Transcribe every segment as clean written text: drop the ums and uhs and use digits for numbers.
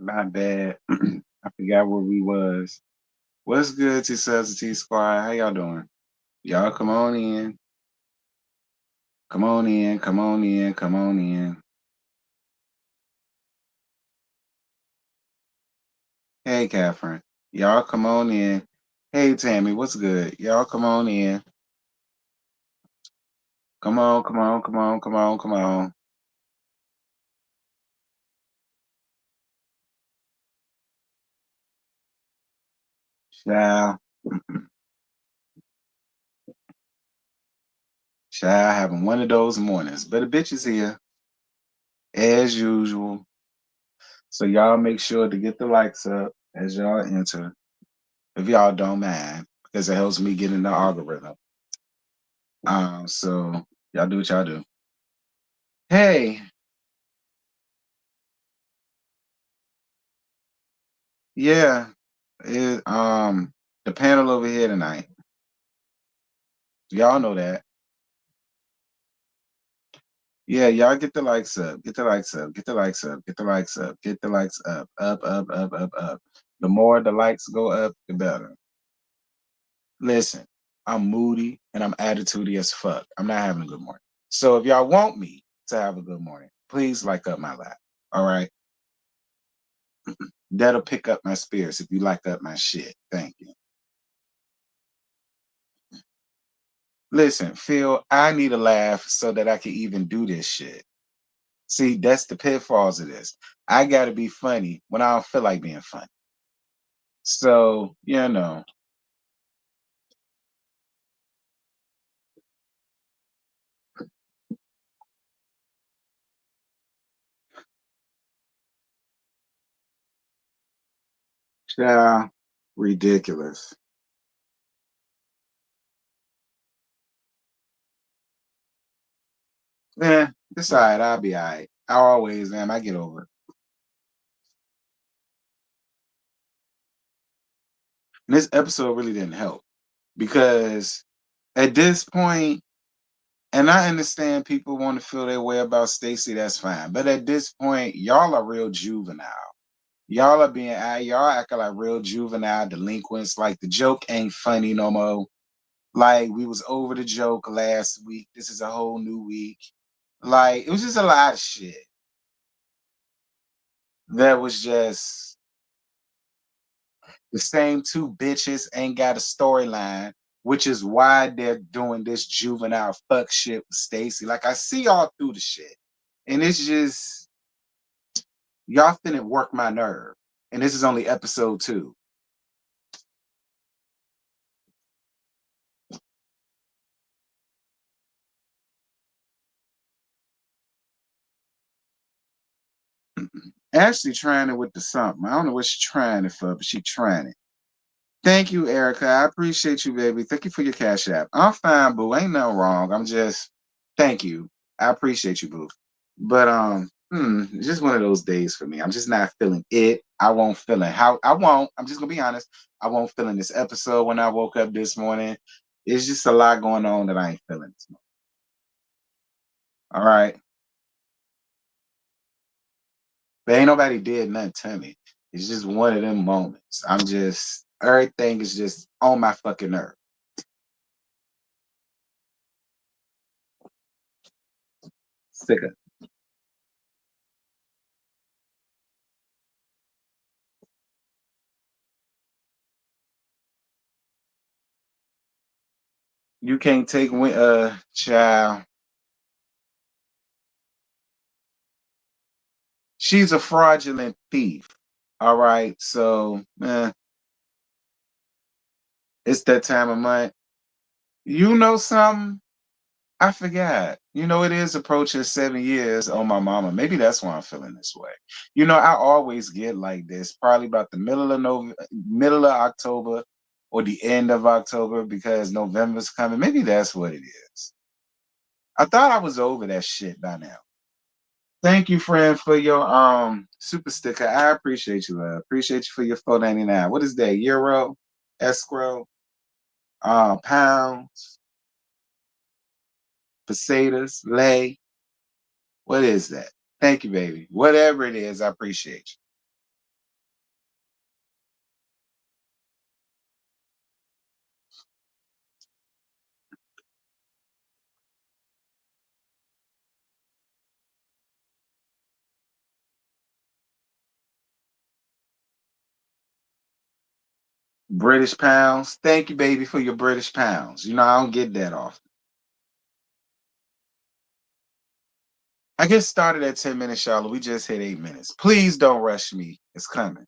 Not bad. I forgot where we was. What's good, T Squad? How y'all doing? Y'all come on in. Come on in. Come on in. Come on in. Hey, Catherine. Y'all come on in. Hey, Tammy. What's good? Y'all come on in. Come on. Come on. Come on. Come on. Come on. Child. Child having one of those mornings. But the bitch is here as usual. So y'all make sure to get the likes up as y'all enter. If y'all don't mind, because it helps me get in the algorithm. So y'all do what y'all do. Hey, yeah, the panel over here tonight. Y'all know that. Yeah, y'all get the likes up, get the likes up, get the likes up, get the likes up, get the likes up. The more the likes go up, the better. Listen, I'm moody and I'm attitudey as fuck. I'm not having a good morning. So if y'all want me to have a good morning, please like up my lap. All right. That'll pick up my spirits if you like up my shit. Thank you. Listen, Phil, I need a laugh so that I can even do this shit. See, that's the pitfalls of this. I gotta be funny when I don't feel like being funny. So, yeah, ridiculous. Yeah, it's all right. I'll be all right. I always am. I get over it. And this episode really didn't help because at this point, and I understand people want to feel their way about Stacey, that's fine. But at this point, y'all are real juvenile. Y'all acting like real juvenile delinquents. Like the joke ain't funny no more. Like we was over the joke last week. This is a whole new week. Like it was just a lot of shit that was just the same two bitches ain't got a storyline, which is why they're doing this juvenile fuck shit with Stacey. Like I see all through the shit, and it's just y'all finna work my nerve. And this is only episode 2. Ashley trying it with the something. I don't know what she's trying it for, but she trying it. Thank you, Erica. I appreciate you, baby. Thank you for your cash app. I'm fine, boo. Ain't nothing wrong. I'm just thank you. I appreciate you, boo. But it's just one of those days for me. I'm just not feeling it. I won't feel it. How I won't. I'm just gonna be honest. I won't feel in this episode when I woke up this morning. It's just a lot going on that I ain't feeling this morning. All right. But ain't nobody did nothing to me. It's just one of them moments. I'm just everything is just on my fucking nerve. Sick of. You can't take child. She's a fraudulent thief. All right. So it's that time of month. You know something? I forgot. It is approaching 7 years on my mama. Maybe that's why I'm feeling this way. I always get like this, probably about the middle of October or the end of October because November's coming. Maybe that's what it is. I thought I was over that shit by now. Thank you, friend, for your super sticker. I appreciate you, love. Appreciate you for your 4.99. What is that? Euro, escrow, pounds, pesetas, lei. What is that? Thank you, baby. Whatever it is, I appreciate you. British pounds. Thank you, baby, for your British pounds. You know, I don't get that often. I get started at 10 minutes, Charlotte. We just hit 8 minutes. Please don't rush me. It's coming.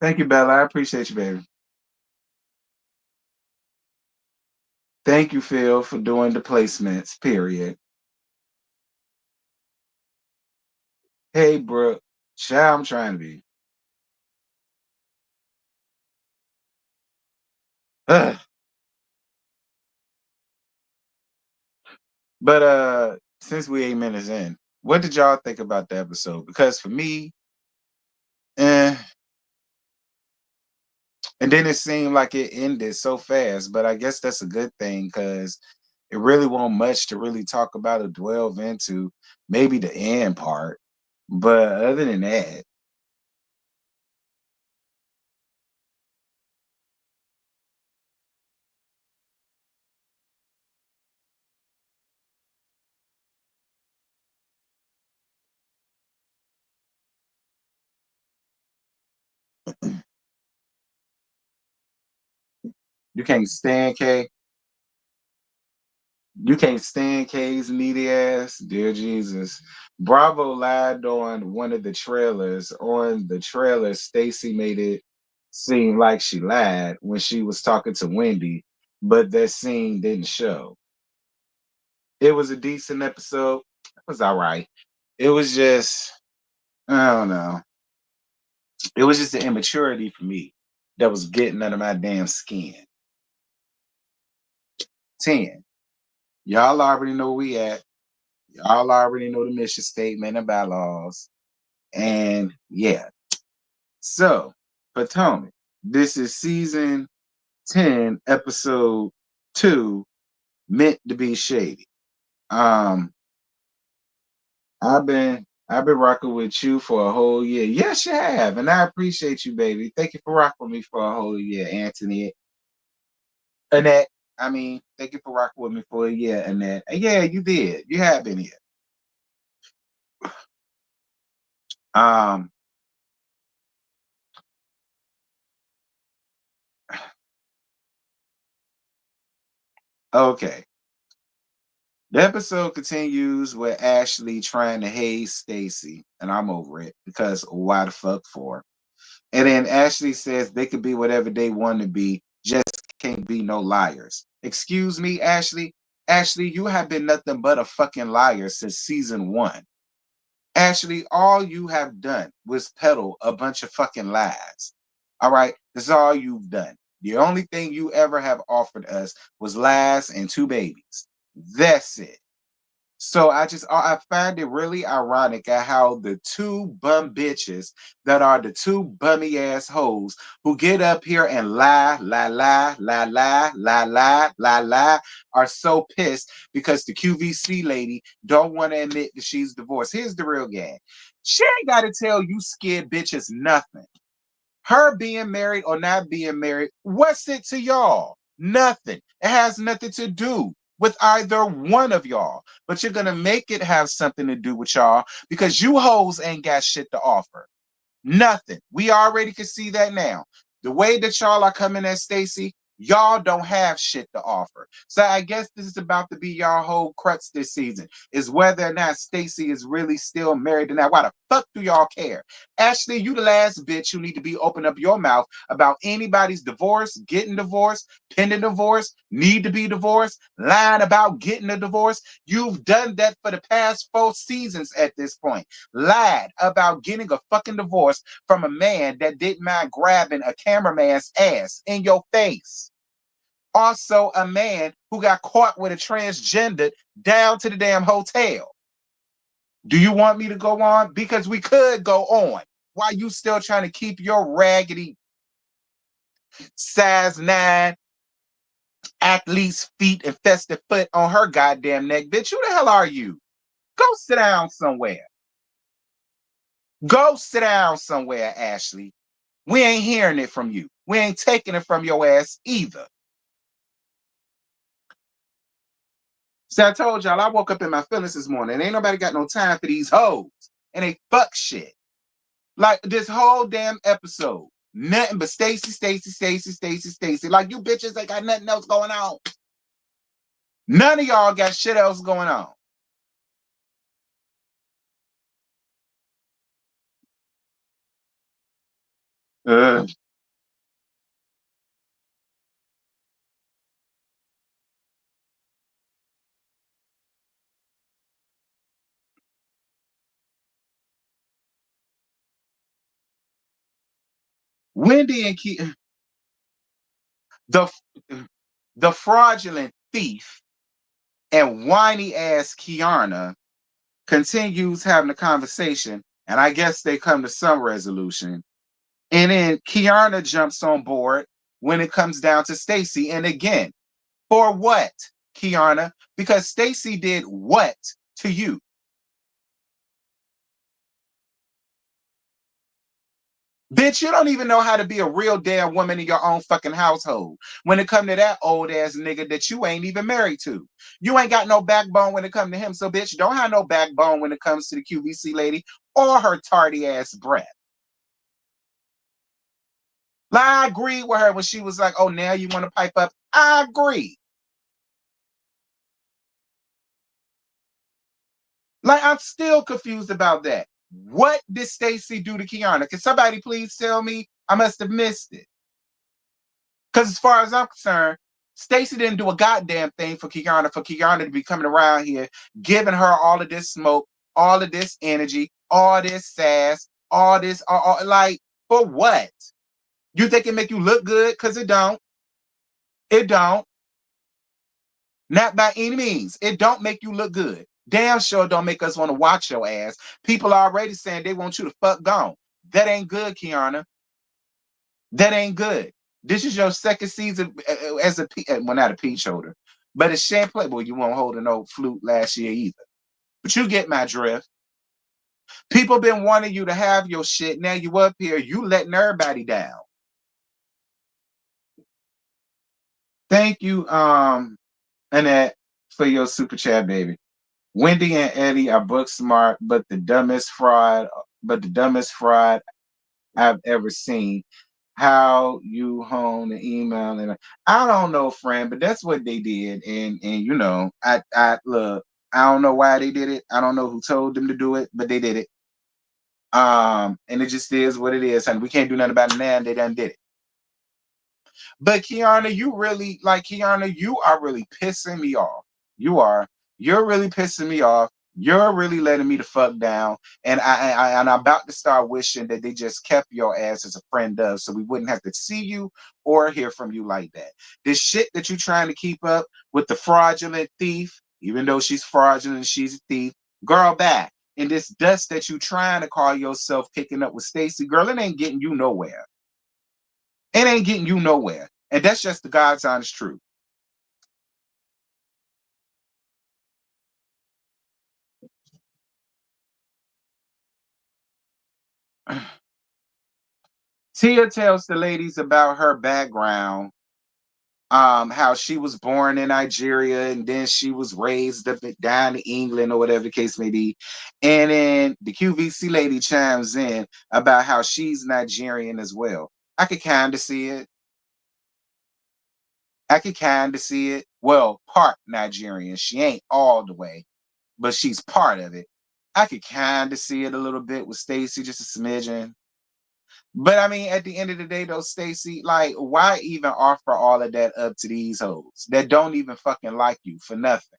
Thank you, Bella. I appreciate you, baby. Thank you, Phil, for doing the placements, period. Hey, Brooke. Child, I'm trying to be. Ugh. But since we 8 minutes in, what did y'all think about the episode? Because for me, eh, and then it seemed like it ended so fast, but I guess that's a good thing because it really won't much to really talk about or delve into. Maybe the end part, but other than that, you can't stand K. You can't stand K's needy ass, dear Jesus. Bravo lied on one of the trailers. On the trailer, Stacy made it seem like she lied when she was talking to Wendy, but that scene didn't show. It was a decent episode. It was all right. It was just, I don't know. It was just the immaturity for me that was getting under my damn skin. 10. Y'all already know where we at. Y'all already know the mission statement and bylaws. And yeah. So, Potomac, this is season 10, episode 2, meant to be shady. Um, I've been rocking with you for a whole year. Yes, you have, and I appreciate you, baby. Thank you for rocking with me for a whole year, Anthony. Annette, I mean, thank you for rocking with me for a year, Annette. And yeah, you did. You have been here. Um, okay. The episode continues with Ashley trying to haze Stacy, and I'm over it because why the fuck for? And then Ashley says they could be whatever they want to be, just can't be no liars. Excuse me, Ashley. Ashley, you have been nothing but a fucking liar since season 1. Ashley, all you have done was peddle a bunch of fucking lies. All right, that's all you've done. The only thing you ever have offered us was lies and 2 babies. That's it. So I find it really ironic at how the 2 bum bitches that are the 2 bummy ass hoes who get up here and lie, lie, lie, lie, lie, lie, lie, lie, lie, are so pissed because the QVC lady don't want to admit that she's divorced. Here's the real game. She ain't got to tell you scared bitches nothing. Her being married or not being married, what's it to y'all? Nothing. It has nothing to do with either one of y'all. But you're gonna make it have something to do with y'all because you hoes ain't got shit to offer. Nothing. We already can see that now. The way that y'all are coming at Stacy, y'all don't have shit to offer. So I guess this is about to be y'all whole crutch this season, is whether or not Stacy is really still married or not. Why the fuck do y'all care? Ashley, you the last bitch who need to be open up your mouth about anybody's divorce, getting divorced, pending divorce, need to be divorced, lying about getting a divorce. You've done that for the past 4 seasons at this point. Lied about getting a fucking divorce from a man that didn't mind grabbing a cameraman's ass in your face. Also, a man who got caught with a transgender down to the damn hotel. Do you want me to go on? Because we could go on. Why you still trying to keep your raggedy size 9 athlete's feet and festive foot on her goddamn neck? Bitch, who the hell are you? Go sit down somewhere. Go sit down somewhere, Ashley. We ain't hearing it from you. We ain't taking it from your ass either. See, I told y'all I woke up in my feelings this morning. Ain't nobody got no time for these hoes. And they fuck shit. Like this whole damn episode. Nothing but Stacy, Stacy, Stacy, Stacy, Stacy. Like you bitches ain't got nothing else going on. None of y'all got shit else going on. Uh, Wendy and the the fraudulent thief and whiny ass Kiana continues having a conversation, and I guess they come to some resolution. And then Kiana jumps on board when it comes down to Stacy. And again, for what, Kiana? Because Stacy did what to you? Bitch, you don't even know how to be a real damn woman in your own fucking household. When it come to that old ass nigga that you ain't even married to. You ain't got no backbone when it come to him. So bitch, don't have no backbone when it comes to the QVC lady or her tardy ass breath. Like, I agree with her when she was like, oh, now you want to pipe up. I agree. Like, I'm still confused about that. What did Stacy do to Kiana? Can somebody please tell me? I must have missed it. Because as far as I'm concerned, Stacy didn't do a goddamn thing for Kiana to be coming around here, giving her all of this smoke, all of this energy, all this sass, all this, like, for what? You think it make you look good? Because it don't. It don't. Not by any means. It don't make you look good. Damn sure don't make us want to watch your ass. People are already saying they want you to fuck gone. That ain't good, Kiana. That ain't good. This is your second season as a well, not a peach holder, but a champagne. Well, you won't hold an old flute last year either. But you get my drift. People been wanting you to have your shit. Now you up here, you letting everybody down. Thank you, Annette, for your super chat, baby. Wendy and Eddie are book smart, but the dumbest fraud I've ever seen. How you hone the email and I don't know, friend, but that's what they did. And you know, I look, I don't know why they did it. I don't know who told them to do it, but they did it. And it just is what it is, and we can't do nothing about it now. They done did it. But Kiana, Kiana, you are really pissing me off. You are. You're really pissing me off. You're really letting me the fuck down. And I'm about to start wishing that they just kept your ass as a friend of, so we wouldn't have to see you or hear from you like that. This shit that you're trying to keep up with the fraudulent thief, even though she's fraudulent, she's a thief, girl, back. And this dust that you trying to call yourself kicking up with Stacy, girl, it ain't getting you nowhere. It ain't getting you nowhere. And that's just the God's honest truth. Tia tells the ladies about her background, how she was born in Nigeria and then she was raised up down in England or whatever the case may be. And then the QVC lady chimes in about how she's Nigerian as well. I could kind of see it. I could kind of see it. Well, part Nigerian. She ain't all the way, but she's part of it. I could kind of see it a little bit with Stacy, just a smidgen. But I mean, at the end of the day, though, Stacy, like, why even offer all of that up to these hoes that don't even fucking like you for nothing?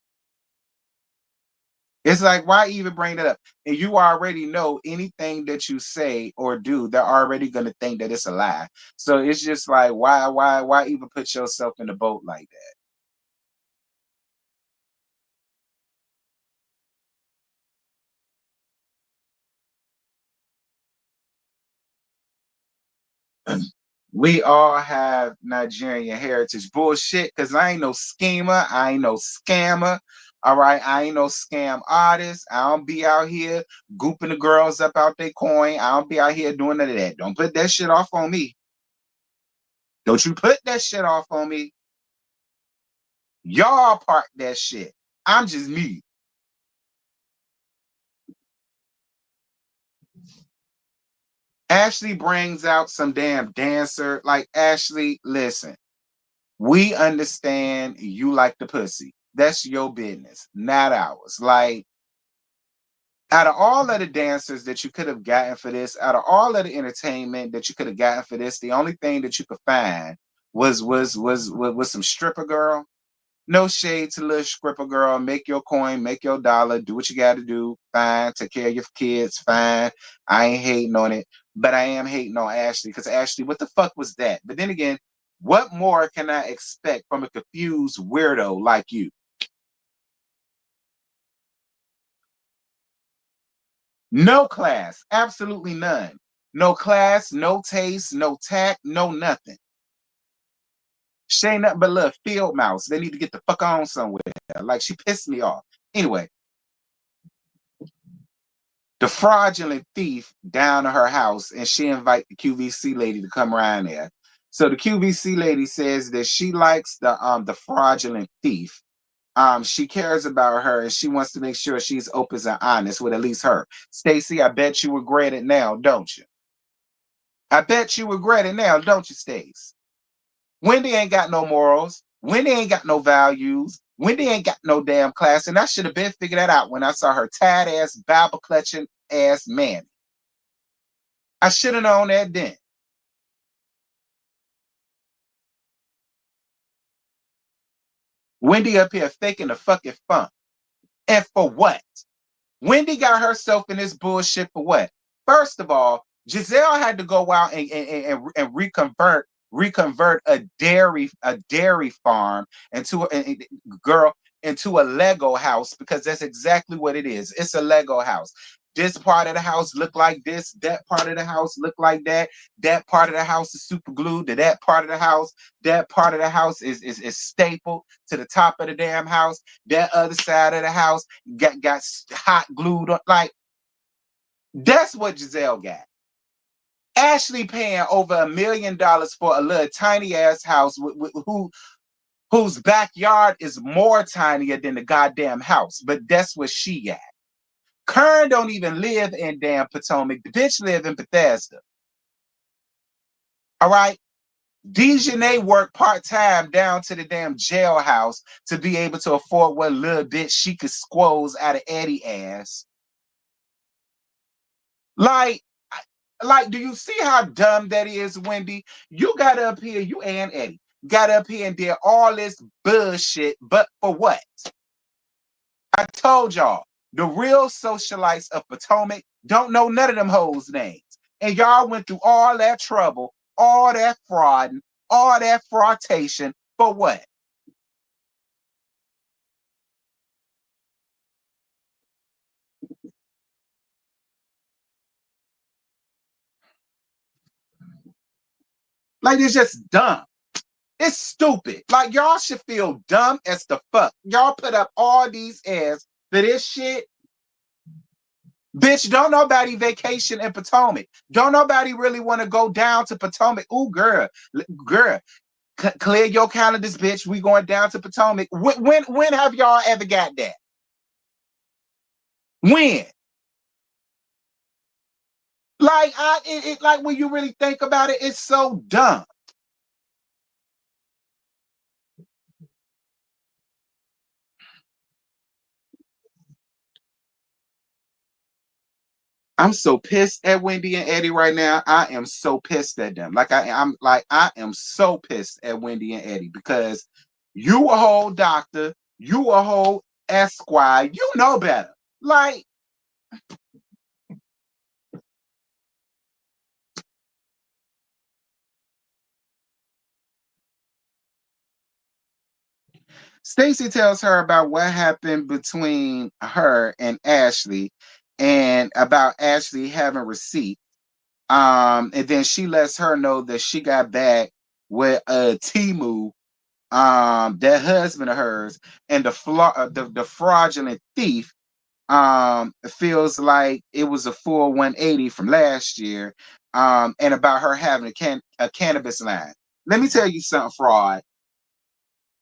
It's like, why even bring that up? And you already know anything that you say or do, they're already gonna think that it's a lie. So it's just like, why even put yourself in the boat like that? We all have Nigerian heritage bullshit because I ain't no schemer. I ain't no scammer. All right. I ain't no scam artist. I don't be out here gooping the girls up out their coin. I don't be out here doing none of that. Don't put that shit off on me. Don't you put that shit off on me. Y'all park that shit. I'm just me. Ashley brings out some damn dancer. Like, Ashley, listen, we understand you like the pussy. That's your business, not ours. Like, out of all of the dancers that you could have gotten for this, out of all of the entertainment that you could have gotten for this, the only thing that you could find was some stripper girl. No shade to little stripper girl. Make your coin, make your dollar, do what you got to do. Fine, take care of your kids. Fine, I ain't hating on it, but I am hating on Ashley because Ashley, what the fuck was that? But then again, what more can I expect from a confused weirdo like you? No class, absolutely none. No class, no taste, no tact, no nothing. She ain't nothing but a little field mouse. They need to get the fuck on somewhere. Like, she pissed me off. Anyway, the fraudulent thief down to her house, and she invite the QVC lady to come around there. So the QVC lady says that she likes the fraudulent thief. She cares about her and she wants to make sure she's open and honest with at least her. Stacy, I bet you regret it now, don't you? I bet you regret it now, don't you, Stace? Wendy ain't got no morals. Wendy ain't got no values. Wendy ain't got no damn class. And I should have been figured that out when I saw her tight ass, Bible clutching ass man. I should have known that then. Wendy up here faking the fucking funk. And for what? Wendy got herself in this bullshit for what? First of all, Giselle had to go out and reconvert a dairy farm girl into a Lego house because that's exactly what it is. It's a Lego house. This part of the house look like this. That part of the house look like that. That part of the house is super glued to that part of the house. That part of the house is stapled to the top of the damn house. That other side of the house got hot glued on. Like, that's what Giselle got. Ashley paying over $1 million for a little tiny ass house whose backyard is more tinier than the goddamn house. But that's what she got. Kern don't even live in damn Potomac. The bitch live in Bethesda. All right. Dejanay worked part-time down to the damn jailhouse to be able to afford what little bit she could squoze out of Eddie ass. Like, do you see how dumb that is, Wendy? You got up here, you and Eddie, got up here and did all this bullshit, but for what? I told y'all, the real socialites of Potomac don't know none of them hoes' names. And y'all went through all that trouble, all that fraud, all that fraudation for what? Like, it's just dumb. It's stupid. Like, y'all should feel dumb as the fuck. Y'all put up all these ads for this shit. Bitch, don't nobody vacation in Potomac. Don't nobody really want to go down to Potomac. Ooh, girl, clear your calendars, bitch. We going down to Potomac. When have y'all ever got that? When? Like, like, when you really think about it, it's so dumb. I'm so pissed at Wendy and Eddie right now. I am so pissed at them. I am so pissed at Wendy and Eddie because you a whole doctor, you a whole esquire, you know better. Like, Stacy tells her about what happened between her and Ashley and about Ashley having receipt. And then she lets her know that she got back with Timu, that husband of hers, and the fraudulent thief feels like it was a full 180 from last year, and about her having a cannabis line. Let me tell you something, fraud.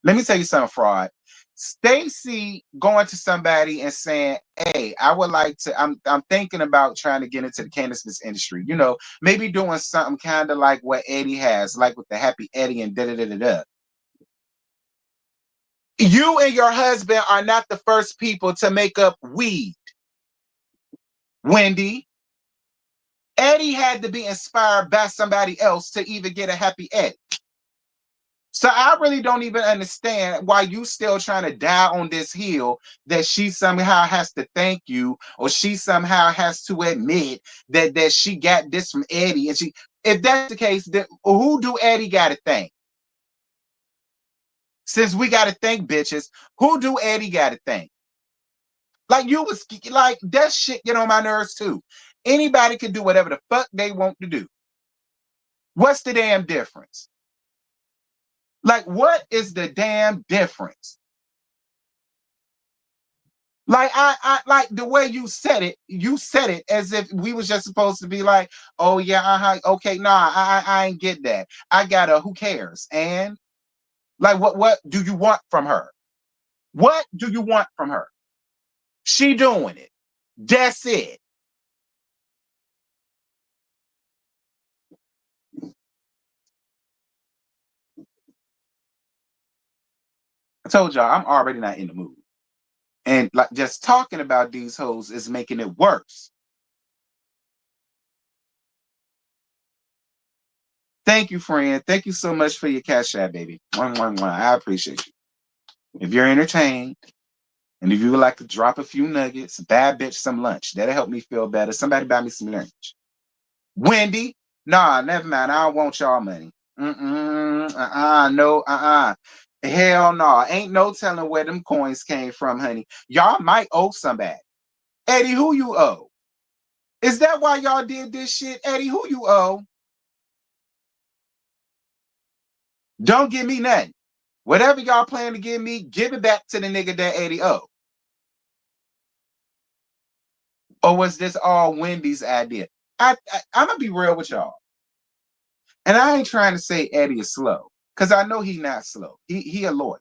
Let me tell you something, fraud. Stacy going to somebody and saying, "Hey, I would like to. I'm thinking about trying to get into the cannabis industry. You know, maybe doing something kind of like what Eddie has, like with the Happy Eddie and da da da da da." You and your husband are not the first people to make up weed, Wendy. Eddie had to be inspired by somebody else to even get a Happy Eddie. So I really don't even understand why you still trying to die on this hill that she somehow has to thank you, or she somehow has to admit that she got this from Eddie. And she, if that's the case, then who do Eddie got to thank? Since we got to thank bitches, who do Eddie got to thank? Like you was like that shit get on my nerves too. Anybody can do whatever the fuck they want to do. What's the damn difference? Like, what is the damn difference? Like I like the way you said it. You said it as if we was just supposed to be like, oh yeah, okay, nah, I ain't get that. I gotta. Who cares? And like, what do you want from her? What do you want from her? She doing it. That's it. I told y'all I'm already not in the mood, and like just talking about these hoes is making it worse. Thank you, friend. Thank you so much for your cash app, baby. Mwah, mwah, mwah. I appreciate you. If you're entertained, and if you would like to drop a few nuggets, bad bitch, some lunch, that'll help me feel better. Somebody buy me some lunch. Wendy, nah, never mind. I don't want y'all money. No, Hell no. Ain't no telling where them coins came from, honey. Y'all might owe somebody. Eddie, who you owe? Is that why y'all did this shit? Eddie, who you owe? Don't give me nothing. Whatever y'all plan to give me, give it back to the nigga that Eddie owe. Or was this all Wendy's idea? I'm gonna be real with y'all, and I ain't trying to say Eddie is slow, because I know he not slow. He a lawyer,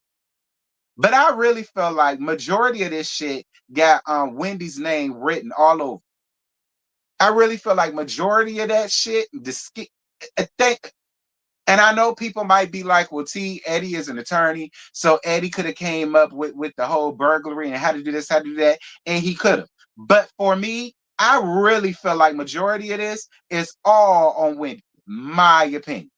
but I really felt like majority of this shit got Wendy's name written all over. I really feel like majority of that shit, think, and I know people might be like, well, Eddie is an attorney, so Eddie could have came up with the whole burglary and how to do this, how to do that, and he could have. But for me, I really feel like majority of this is all on Wendy. My opinion.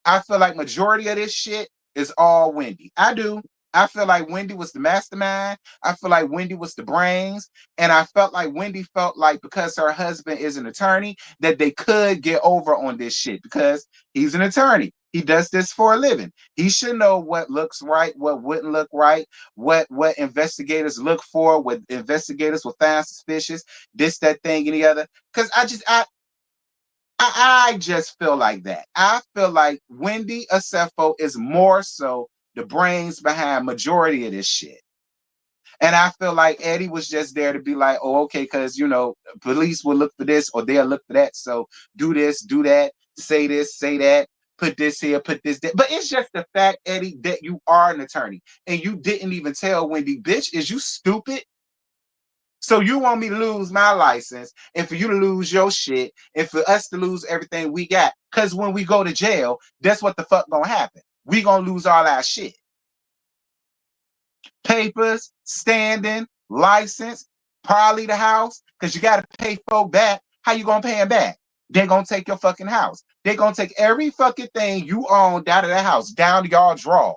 I feel like majority of this shit is all Wendy. I do. I feel like Wendy was the mastermind. I feel like Wendy was the brains. And I felt like Wendy felt like because her husband is an attorney, that they could get over on this shit because he's an attorney. He does this for a living. He should know what looks right, what wouldn't look right, what investigators look for, what investigators will find suspicious, this, that thing, and the other. Because I just feel like that. I feel like Wendy Acefo is more so the brains behind majority of this shit. And I feel like Eddie was just there to be like, oh, okay, because, police will look for this or they'll look for that. So do this, do that, say this, say that, put this here, put this there. But it's just the fact, Eddie, that you are an attorney and you didn't even tell Wendy, bitch, is you stupid? So you want me to lose my license and for you to lose your shit and for us to lose everything we got. Because when we go to jail, that's what the fuck gonna happen. We gonna lose all our shit. Papers, standing, license, probably the house, because you gotta pay folk back. How you gonna pay them back? They're gonna take your fucking house. They're gonna take every fucking thing you own down to that house, down to y'all drawers.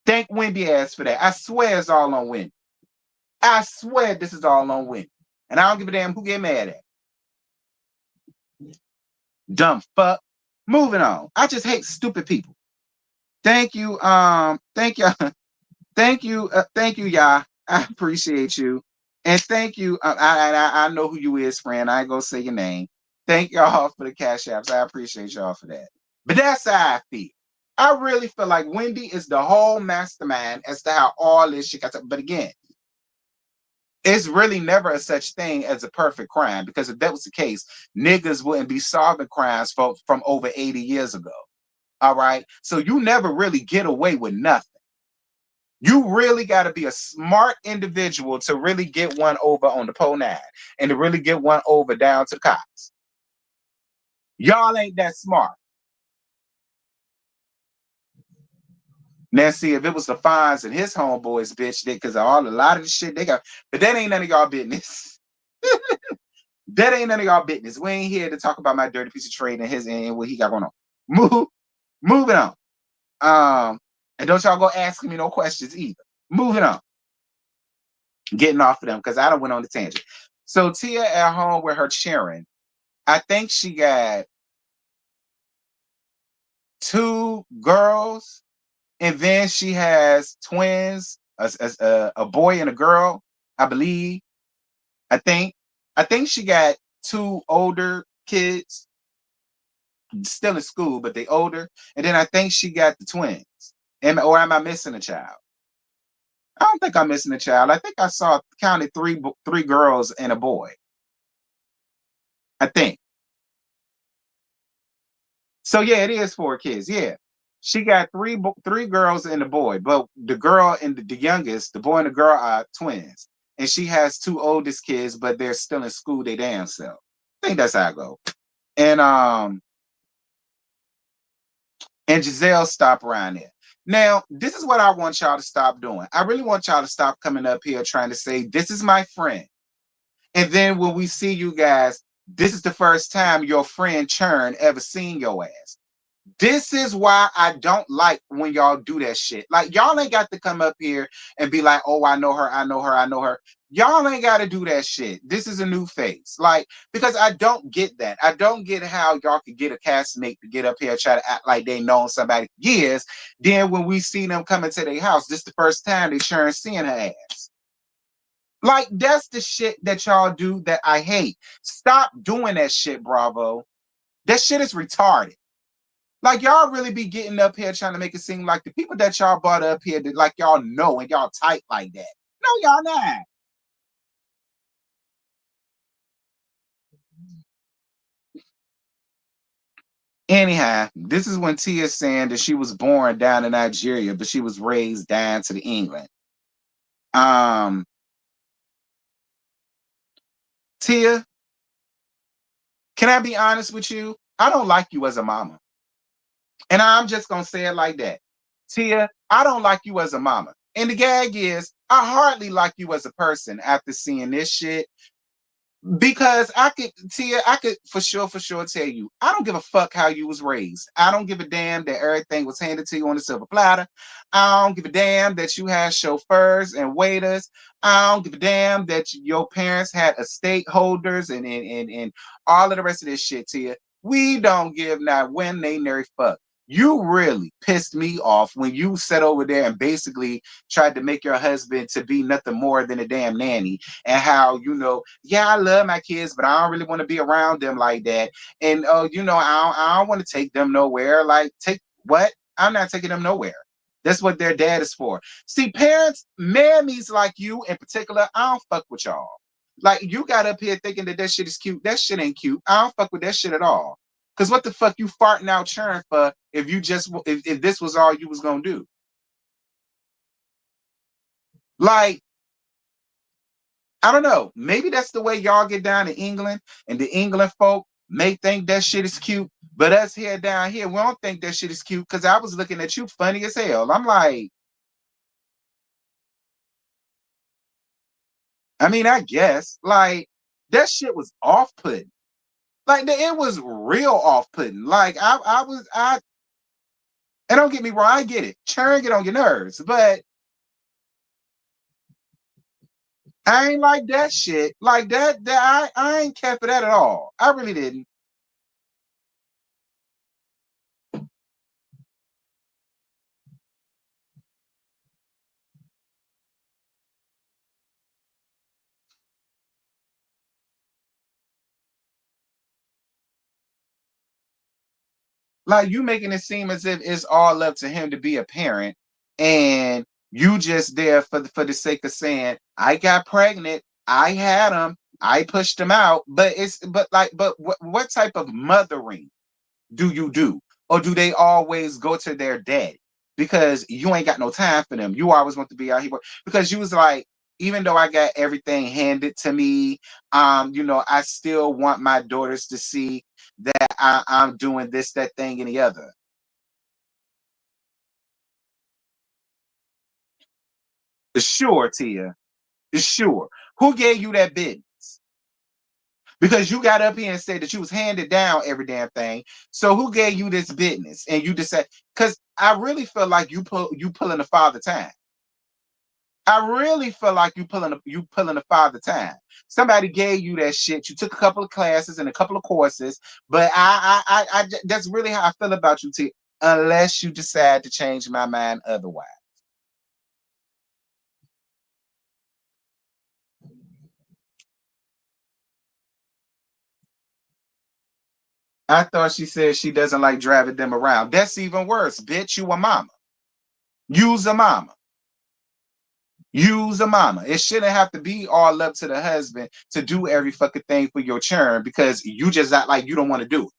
Thank Wendy ass for that. I swear it's all on Wendy. I swear this is all on Wendy. And I don't give a damn who get mad at. Dumb fuck. Moving on. I just hate stupid people. Thank you. Thank you. Thank you, y'all. I appreciate you. And thank you. I know who you is, friend. I ain't gonna say your name. Thank y'all for the cash apps. I appreciate y'all for that. But that's how I feel. I really feel like Wendy is the whole mastermind as to how all this shit got to. But again, it's really never a such thing as a perfect crime, because if that was the case, niggas wouldn't be solving crimes from over 80 years ago. All right. So you never really get away with nothing. You really got to be a smart individual to really get one over on the pole nine and to really get one over down to the cops. Y'all ain't that smart. Now, see, if it was the Fonz and his homeboys, bitch, because all a lot of the shit they got, but that ain't none of y'all business. That ain't none of y'all business. We ain't here to talk about my dirty piece of trade and his and what he got going on. Move, moving on. And don't y'all go asking me no questions either. Moving on. Getting off of them because I don't went on the tangent. So Tia at home with her cheering. I think she got two girls, and then she has twins, a boy and a girl, I believe. I think. I think she got two older kids still in school, but they older. And then I think she got the twins. Or am I missing a child? I don't think I'm missing a child. I think I saw counted three girls and a boy. I think. So yeah, it is four kids. Yeah, she got three girls and a boy, but the girl and the youngest, the boy and the girl are twins, and she has two oldest kids, but they're still in school. They damn self. I think that's how I go. And Giselle stop around there. Now, this is what I want y'all to stop doing. I really want y'all to stop coming up here trying to say, this is my friend. And then when we see you guys, this is the first time your friend Churn ever seen your ass. This is why I don't like when y'all do that shit. Like, y'all ain't got to come up here and be like, oh, I know her, I know her, I know her. Y'all ain't got to do that shit. This is a new face. Like, because I don't get that. I don't get how y'all could get a castmate to get up here and try to act like they known somebody for years. Then when we see them coming to their house, this is the first time they sure seeing her ass. Like, that's the shit that y'all do that I hate. Stop doing that shit, Bravo. That shit is retarded. Like, y'all really be getting up here trying to make it seem like the people that y'all brought up here that like y'all know and y'all tight like that. No, y'all not. Anyhow, this is when Tia saying that she was born down in Nigeria, but she was raised down to the England. Um, Tia, can I be honest with you? I don't like you as a mama. And I'm just gonna say it like that. Tia, I don't like you as a mama. And the gag is, I hardly like you as a person after seeing this shit. Because I could, Tia, I could for sure tell you, I don't give a fuck how you was raised. I don't give a damn that everything was handed to you on a silver platter. I don't give a damn that you had chauffeurs and waiters. I don't give a damn that your parents had estate holders and all of the rest of this shit, Tia. We don't give not when they nary fuck. You really pissed me off when you sat over there and basically tried to make your husband to be nothing more than a damn nanny, and how, yeah, I love my kids, but I don't really want to be around them like that. And I don't want to take them nowhere. Like, take what? I'm not taking them nowhere. That's what their dad is for. See, parents, mammies like you in particular, I don't fuck with y'all. Like, you got up here thinking that shit is cute. That shit ain't cute. I don't fuck with that shit at all. Cause what the fuck you farting out churn for if you just if this was all you was gonna do? Like, I don't know. Maybe that's the way y'all get down to England, and the England folk may think that shit is cute, but us here down here, we don't think that shit is cute because I was looking at you funny as hell. I'm like, I mean, I guess like that shit was off putting. Like, it was real off putting. Like, and don't get me wrong, I get it. Churn get on your nerves, but I ain't like that shit. Like I ain't care for that at all. I really didn't. Like, you making it seem as if it's all up to him to be a parent, and you just there for the sake of saying, I got pregnant, I had him, I pushed him out. But what type of mothering do you do? Or do they always go to their daddy? because you ain't got no time for them. You always want to be out here because you was like, even though I got everything handed to me, I still want my daughters to see that I'm doing this, that thing, and the other. Sure, Tia. Sure. Who gave you that business? Because you got up here and said that you was handed down every damn thing. So who gave you this business? And you just said, because I really feel like you pulling the father time. I really feel like you pulling the father time. Somebody gave you that shit. You took a couple of classes and a couple of courses, but that's really how I feel about you, T. Unless you decide to change my mind otherwise. I thought she said she doesn't like driving them around. That's even worse, bitch. You a mama. Use a mama. Use a mama. It shouldn't have to be all up to the husband to do every fucking thing for your churn because you just not like you don't want to do it.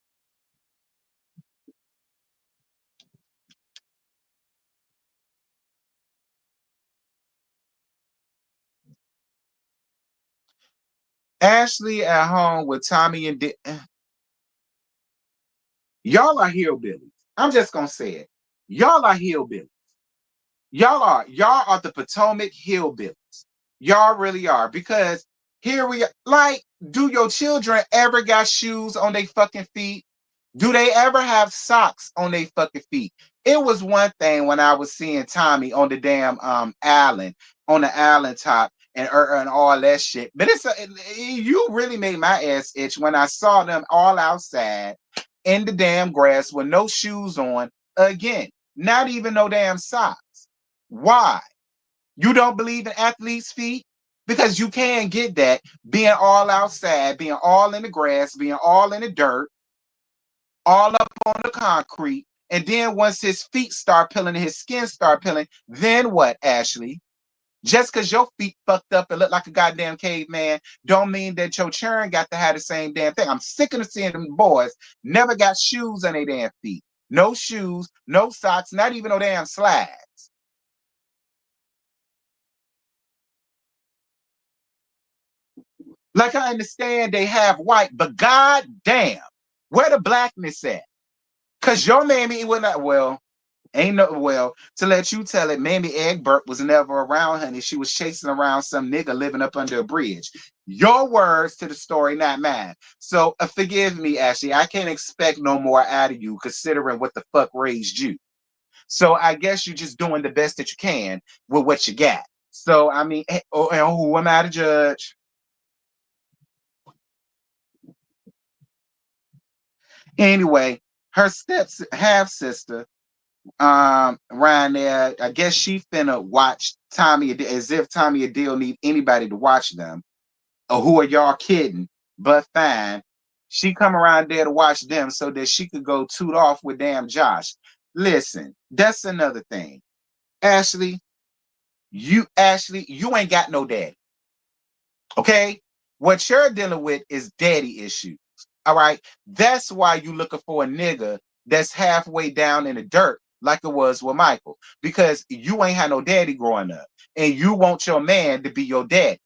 Ashley at home with Tommy and y'all are hillbillies. I'm just gonna say it. Y'all are hillbillies. Y'all are the Potomac hillbillies. Y'all really are because here we are. Like, do your children ever got shoes on their fucking feet? Do they ever have socks on their fucking feet? It was one thing when I was seeing Tommy on the damn island, on the island top, and all that shit. But you really made my ass itch when I saw them all outside in the damn grass with no shoes on. Again, not even no damn socks. Why? You don't believe in athletes' feet? Because you can get that being all outside, being all in the grass, being all in the dirt, all up on the concrete. And then once his feet start peeling and his skin start peeling, then what, Ashley? Just because your feet fucked up and look like a goddamn caveman, don't mean that your children got to have the same damn thing. I'm sick of seeing them boys never got shoes on their damn feet. No shoes, no socks, not even no damn slides. Like I understand they have white, but god damn, where the blackness at? Cause your mammy was not ain't no to let you tell it, Mammy Egbert was never around, honey. She was chasing around some nigga living up under a bridge. Your words to the story, not mine. So forgive me, Ashley. I can't expect no more out of you considering what the fuck raised you. So I guess you're just doing the best that you can with what you got. So I mean, and who am I to judge? Anyway, her steps half sister, around there, I guess she finna watch Tommy as if Tommy and Dale need anybody to watch them. Or who are y'all kidding? But fine. She come around there to watch them so that she could go toot off with damn Josh. Listen, that's another thing. Ashley, you ain't got no daddy. Okay? What you're dealing with is daddy issues. All right. That's why you looking for a nigga that's halfway down in the dirt, like it was with Michael, because you ain't had no daddy growing up, and you want your man to be your daddy.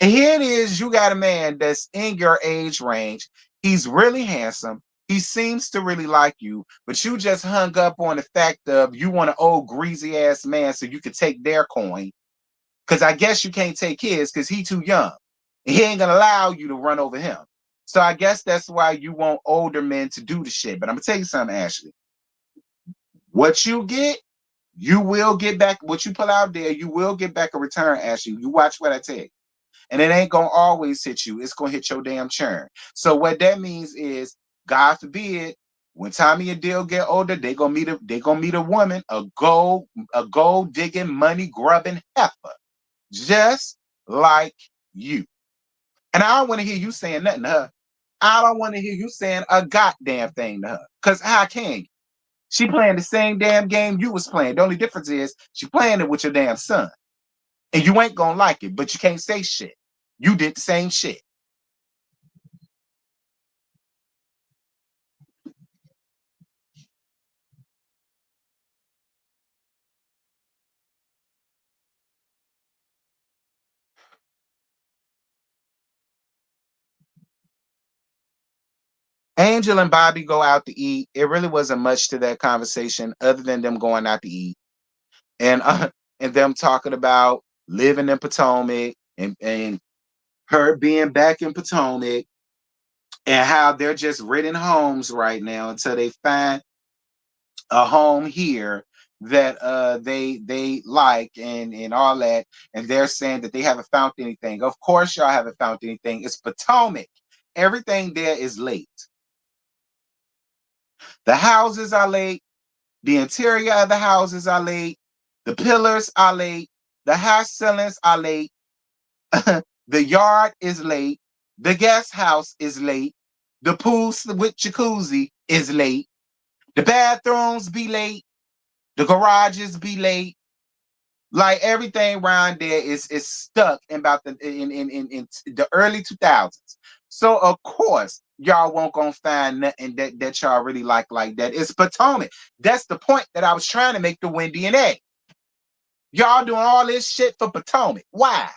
And here it is, you got a man that's in your age range. He's really handsome. He seems to really like you, but you just hung up on the fact of you want an old greasy ass man so you could take their coin. Because I guess you can't take his because he too young. And he ain't gonna allow you to run over him. So I guess that's why you want older men to do the shit. But I'm gonna tell you something, Ashley. What you get, you will get back. What you pull out there, you will get back a return, Ashley. You watch what I tell you. And it ain't gonna always hit you. It's gonna hit your damn churn. So what that means is, God forbid, when Tommy and Dale get older, they gonna meet a woman, a gold digging, money grubbing heifer, just like you. And I don't want to hear you saying nothing to her. I don't want to hear you saying a goddamn thing to her. Cause how can you? She playing the same damn game you was playing. The only difference is she playing it with your damn son. And you ain't gonna like it, but you can't say shit. You did the same shit. Angel and Bobby go out to eat. It really wasn't much to that conversation other than them going out to eat and and them talking about living in Potomac and her being back in Potomac and how they're just renting homes right now until they find a home here that they like and all that, and they're saying that they haven't found anything. Of course y'all haven't found anything. It's Potomac. Everything there is late. The houses are late. The interior of the houses are late. The pillars are late. The house ceilings are late. The yard is late. The guest house is late. The pool with jacuzzi is late. The bathrooms be late. The garages be late. Like everything around there is stuck in about in the early 2000s. So of course y'all won't gonna find nothing that y'all really like that. It's Potomac. That's the point that I was trying to make to Wendy and A. Y'all doing all this shit for Potomac. Why?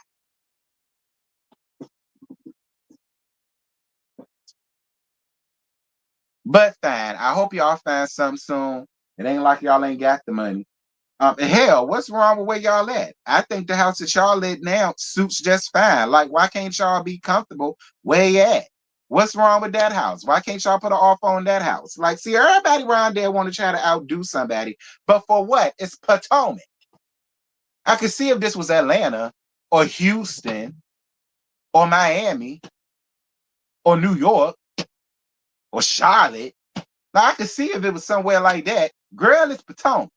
But fine. I hope y'all find something soon. It ain't like y'all ain't got the money. Hell, what's wrong with where y'all at? I think the house that y'all at now suits just fine. Like, why can't y'all be comfortable where you at? What's wrong with that house? Why can't y'all put an offer on that house? Like, see, everybody around there want to try to outdo somebody, but for what? It's Potomac. I could see if this was Atlanta or Houston or Miami or New York or Charlotte. Now, I could see if it was somewhere like that. Girl, it's Potomac.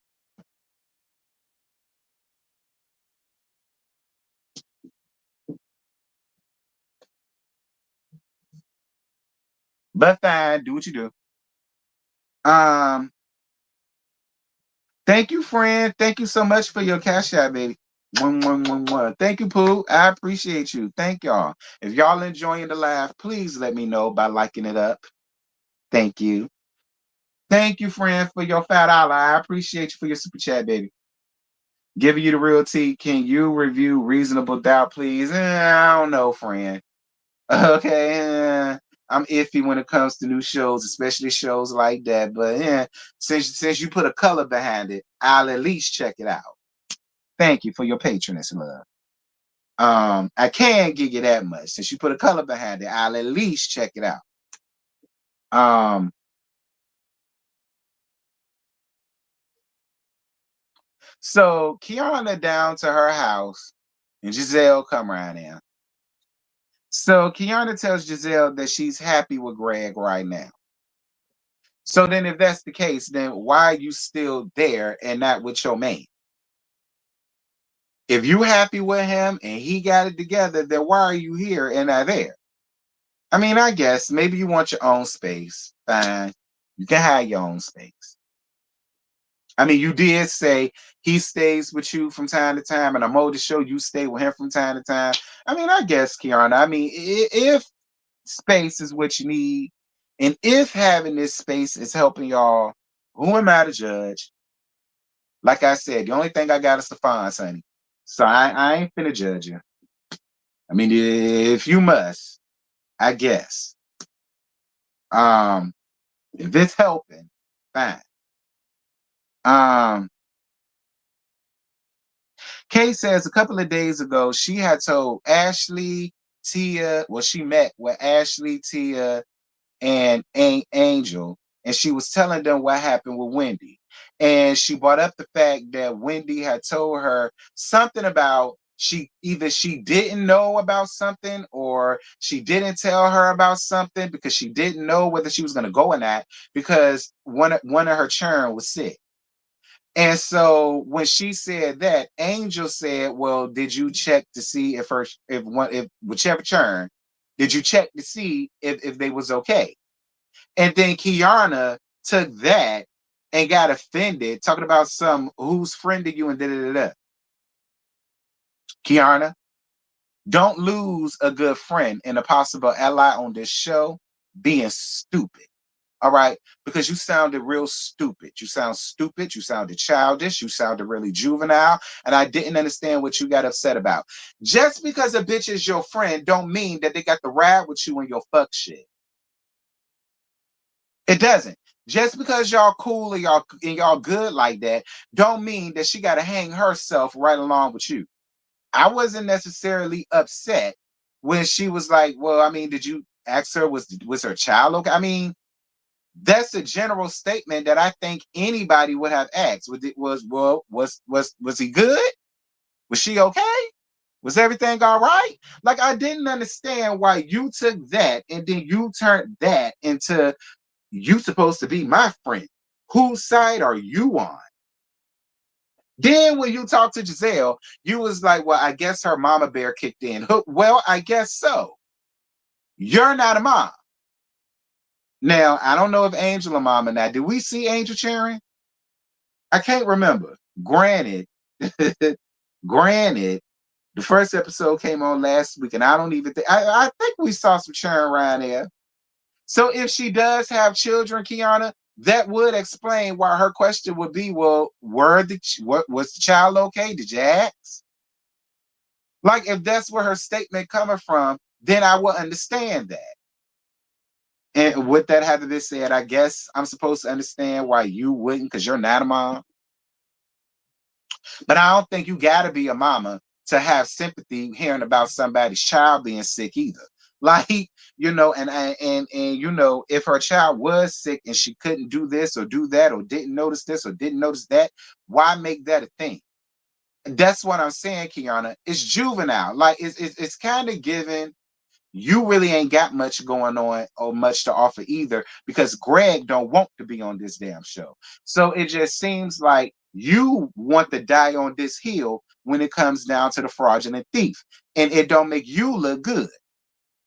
But fine, do what you do. Um, Thank you, friend. Thank you so much for your cash out, baby. One. Thank you, Pooh. I appreciate you. Thank y'all. If y'all enjoying the laugh, please let me know by liking it up. Thank you. Thank you, friend, for your $5. I appreciate you for your super chat, baby. Giving you the real tea. Can you review Reasonable Doubt, please? I don't know, friend. Okay. I'm iffy when it comes to new shows, especially shows like that. But yeah, since you put a color behind it, I'll at least check it out. Thank you for your patronage, love. I can't give you that much. Since you put a color behind it, I'll at least check it out. Um, so Kiana down to her house and Giselle come around there. So Kiana tells Giselle that she's happy with Greg right now. So then if that's the case, then why are you still there and not with your mate? If you happy with him and he got it together, then why are you here and not there? I mean, I guess maybe you want your own space. Fine. You can have your own space. I mean, you did say he stays with you from time to time, and I'm old to show you stay with him from time to time. I mean, I guess, Kiana, I mean, if space is what you need, and if having this space is helping y'all, who am I to judge? Like I said, the only thing I got is the fines, honey. So I ain't finna judge you. I mean, if you must, I guess. Um, if it's helping, fine. Um, Kay says a couple of days ago she had told Ashley, Tia, well, she met with Ashley, Tia, and Angel, and she was telling them what happened with Wendy. And she brought up the fact that Wendy had told her something about she didn't know about something or she didn't tell her about something because she didn't know whether she was going to go or not because one of her children was sick. And so when she said that, Angel said, "Well, did you check to see if whichever churn, did you check to see if they was okay?" And then Kiana took that and got offended, talking about some who's friending you and da da da da. Kiana, don't lose a good friend and a possible ally on this show being stupid. All right, because you sounded real stupid. You sound stupid. You sounded childish. You sounded really juvenile, and I didn't understand what you got upset about. Just because a bitch is your friend, don't mean that they got to ride with you in your fuck shit. It doesn't. Just because y'all cool and y'all good like that, don't mean that she got to hang herself right along with you. I wasn't necessarily upset when she was like, "Well, I mean, did you ask her was her child okay?" I mean, that's a general statement that I think anybody would have asked. Was he good? Was she okay? Was everything all right? Like I didn't understand why you took that and then you turned that into you supposed to be my friend. Whose side are you on? Then when you talked to Giselle, you was like, well, I guess her mama bear kicked in. Well, I guess so. You're not a mom. Now, I don't know if Angel a mom or not. Did we see Angel cheering? I can't remember. Granted, granted, the first episode came on last week, and I don't even think I think we saw some cheering around there. So if she does have children, Kiana, that would explain why her question would be, well, what was the child okay? Did you ask? Like if that's where her statement coming from, then I will understand that. And with that having been said, I guess I'm supposed to understand why you wouldn't, because you're not a mom. But I don't think you gotta be a mama to have sympathy hearing about somebody's child being sick either. Like, and if her child was sick and she couldn't do this or do that or didn't notice this or didn't notice that, why make that a thing? That's what I'm saying, Kiana. It's juvenile. Like it's kind of given you really ain't got much going on or much to offer either because Greg don't want to be on this damn show. So it just seems like you want to die on this hill when it comes down to the fraudulent thief. And it don't make you look good.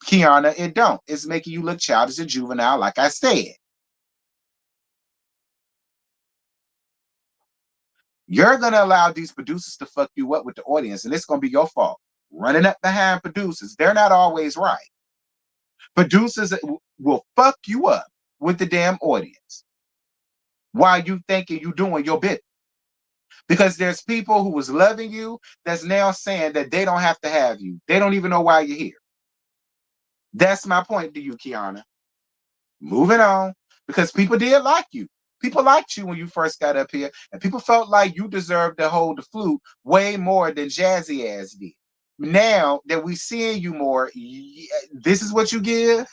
Kiana, it don't. It's making you look childish and juvenile, like I said. You're gonna allow these producers to fuck you up with the audience, and it's gonna be your fault. Running up behind producers, they're not always right. Producers will fuck you up with the damn audience while you thinking you doing your bit. Because there's people who was loving you that's now saying that they don't have to have you. They don't even know why you're here. That's my point to you, Kiana. Moving on, because people did like you. People liked you when you first got up here, and people felt like you deserved to hold the flute way more than Jazzy Ass did. Now that we seeing you more, this is what you give.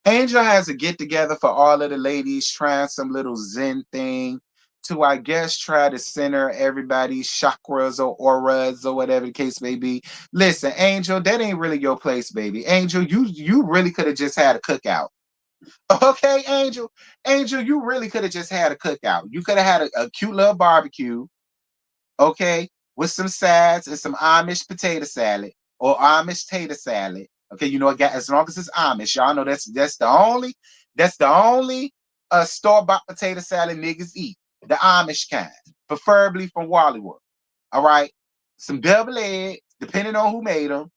Angel has a get together for all of the ladies trying some little Zen thing to, I guess, try to center everybody's chakras or auras or whatever the case may be. Listen, Angel, that ain't really your place, baby. Angel, you really could have just had a cookout. Okay, Angel. Angel, you really could have just had a cookout. You could have had a cute little barbecue, okay, with some sides and some Amish potato salad or Amish tater salad. Okay, as long as it's Amish, y'all know that's the only store bought potato salad niggas eat, the Amish kind, preferably from Wallywood. All right, some double eggs, depending on who made them,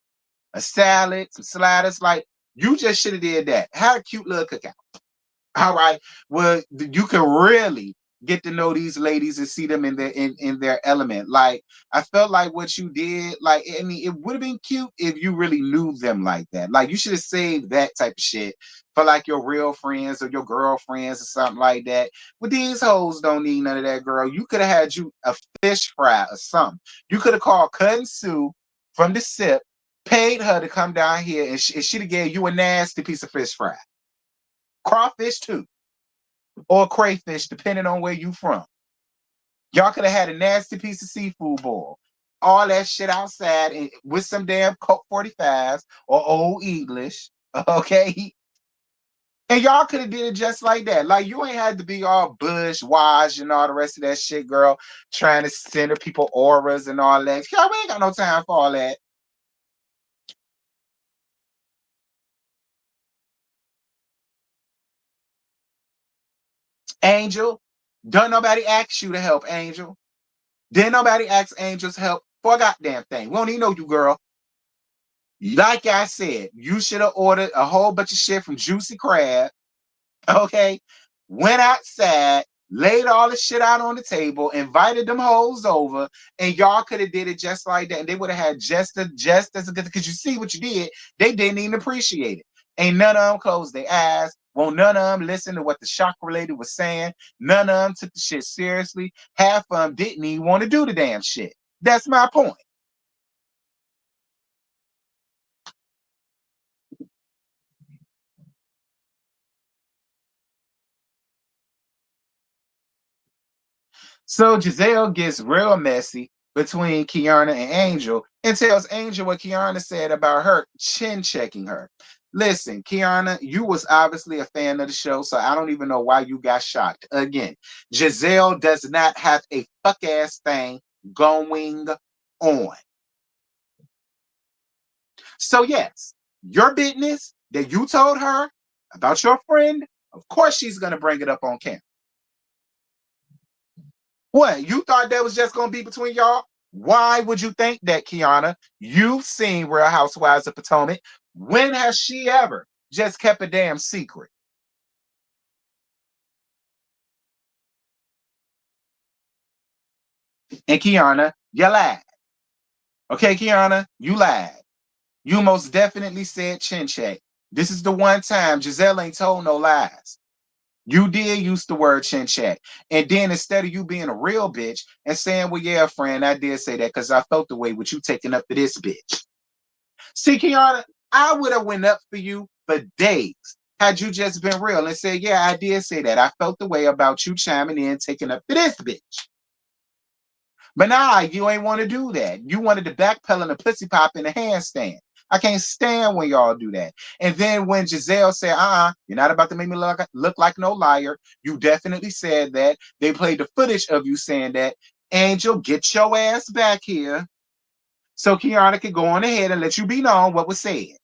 a salad, some sliders. Like you just should have did that. Had a cute little cookout. All right. Well, you can really get to know these ladies and see them in their element. Like I felt like what you did, like I mean, it would have been cute if you really knew them like that. Like you should have saved that type of shit for like your real friends or your girlfriends or something like that. But these hoes don't need none of that, girl. You could have had you a fish fry or something. You could have called Cousin Sue from the SIP, paid her to come down here, and she'd have gave you a nasty piece of fish fry. Crawfish too, or crayfish, depending on where you from. Y'all could have had a nasty piece of seafood boil. All that shit outside with some damn Coke 45s or Old English. Okay. And y'all could have did it just like that. Like you ain't had to be all bush, wash, and all the rest of that shit, girl. Trying to center people auras and all that. Y'all, we ain't got no time for all that. Angel, don't nobody ask you to help, Angel. Didn't nobody ask Angel's help for a goddamn thing. We don't even know you, girl. Like I said, you should have ordered a whole bunch of shit from Juicy Crab. Okay. went outside, laid all the shit out on the table, invited them hoes over, and y'all could have did it just like that. And they would have had just as good, because you see what you did, they didn't even appreciate it. Ain't none of them closed their eyes. Won't none of them listen to what the chakra lady was saying. None of them took the shit seriously. Half of them didn't even want to do the damn shit. That's my point. So Giselle gets real messy between Kiana and Angel and tells Angel what Kiana said about her chin checking her. Listen, Kiana, you was obviously a fan of the show, so I don't even know why you got shocked. Again, Giselle does not have a fuck ass thing going on. So yes, your business that you told her about your friend, of course she's gonna bring it up on camera. What? You thought that was just gonna be between y'all? Why would you think that, Kiana? You've seen Real Housewives of Potomac. When has she ever just kept a damn secret? And Kiana, you lied. Okay, Kiana, you lied. You most definitely said chin check. This is the one time Giselle ain't told no lies. You did use the word chin check. And then instead of you being a real bitch and saying, well, yeah, friend, I did say that because I felt the way with you taking up to this bitch. See, Kiana, I would have went up for you for days had you just been real and said, yeah, I did say that. I felt the way about you chiming in, taking up for this bitch. But nah, you ain't want to do that. You wanted to backpedal and a pussy pop in a handstand. I can't stand when y'all do that. And then when Giselle said, you're not about to make me look like no liar, you definitely said that. They played the footage of you saying that. Angel, get your ass back here so Kiana could go on ahead and let you be known what was said.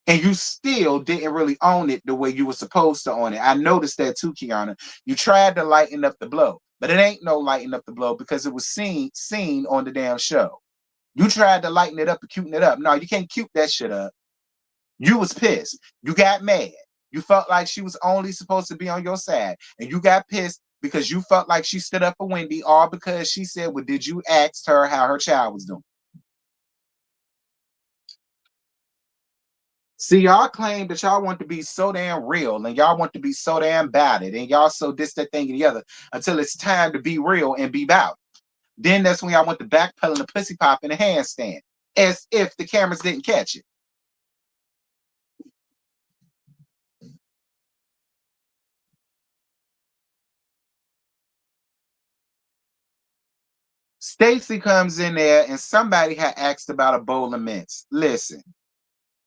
And you still didn't really own it the way you were supposed to own it. I noticed that too, Kiana. You tried to lighten up the blow, but it ain't no lighten up the blow because it was seen on the damn show. You tried to lighten it up and cuten it up. No, you can't cute that shit up. You was pissed. You got mad. You felt like she was only supposed to be on your side. And you got pissed because you felt like she stood up for Wendy, all because she said, well, did you ask her how her child was doing? See, y'all claim that y'all want to be so damn real and y'all want to be so damn bad it and y'all so this, that thing, and the other until it's time to be real and be about it. Then that's when y'all want the backpedal and the pussy pop and the handstand as if the cameras didn't catch it. Stacy comes in there and somebody had asked about a bowl of mints. Listen,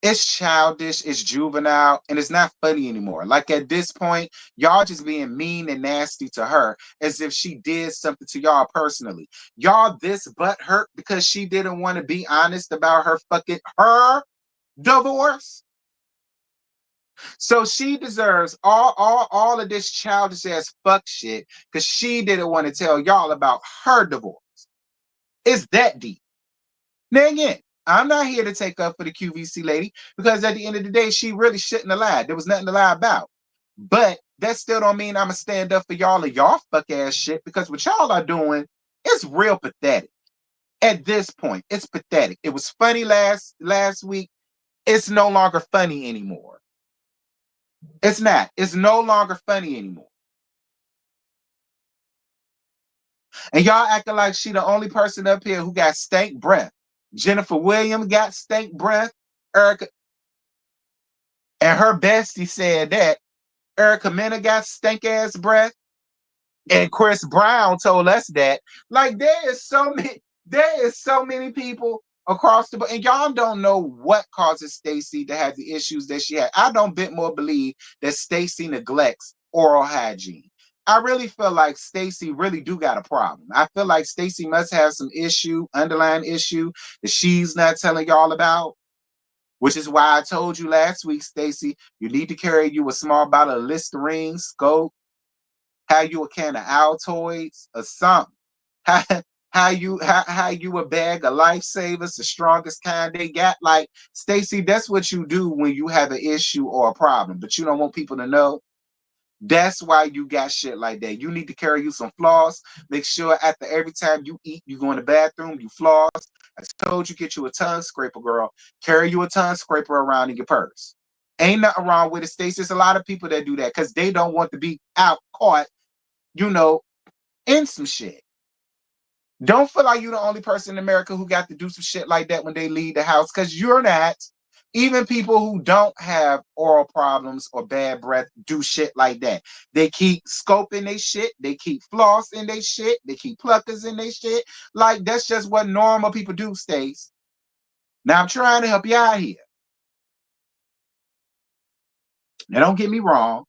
it's childish, it's juvenile, and it's not funny anymore. Like at this point, y'all just being mean and nasty to her as if she did something to y'all personally. Y'all this butt hurt because she didn't want to be honest about her fucking her divorce. So she deserves all of this childish ass fuck shit because she didn't want to tell y'all about her divorce. It's that deep. Now again, I'm not here to take up for the QVC lady because at the end of the day, she really shouldn't have lied. There was nothing to lie about. But that still don't mean I'm gonna stand up for y'all and y'all fuck ass shit because what y'all are doing is real pathetic. At this point, it's pathetic. It was funny last week. It's no longer funny anymore. It's not. It's no longer funny anymore. And y'all acting like she the only person up here who got stank breath. Jennifer Williams got stank breath. Erica and her bestie said that Erica Mena got stank ass breath, and Chris Brown told us that. Like there is so many people across the board, and y'all don't know what causes Stacey to have the issues that she had. I don't bit more believe that Stacey neglects oral hygiene. I really feel like Stacey really do got a problem. I feel like Stacey must have some underlying issue that she's not telling y'all about. Which is why I told you last week, Stacey, you need to carry you a small bottle of Listerine, Scope, how you a can of Altoids or something. How, how you a bag of lifesavers, the strongest kind they got. Like, Stacey, that's what you do when you have an issue or a problem, but you don't want people to know. That's why you got shit like that. You need to carry you some floss. Make sure after every time you eat, you go in the bathroom, you floss. I told you, get you a tongue scraper, girl. Carry you a tongue scraper around in your purse. Ain't nothing wrong with it, Stacey. There's a lot of people that do that because they don't want to be out caught, you know, in some shit. Don't feel like you're the only person in America who got to do some shit like that when they leave the house, because you're not. Even people who don't have oral problems or bad breath do shit like that. They keep scoping their shit. They keep flossing their shit. They keep pluckers in their shit. Like, that's just what normal people do, Stace. Now, I'm trying to help you out here. Now, don't get me wrong.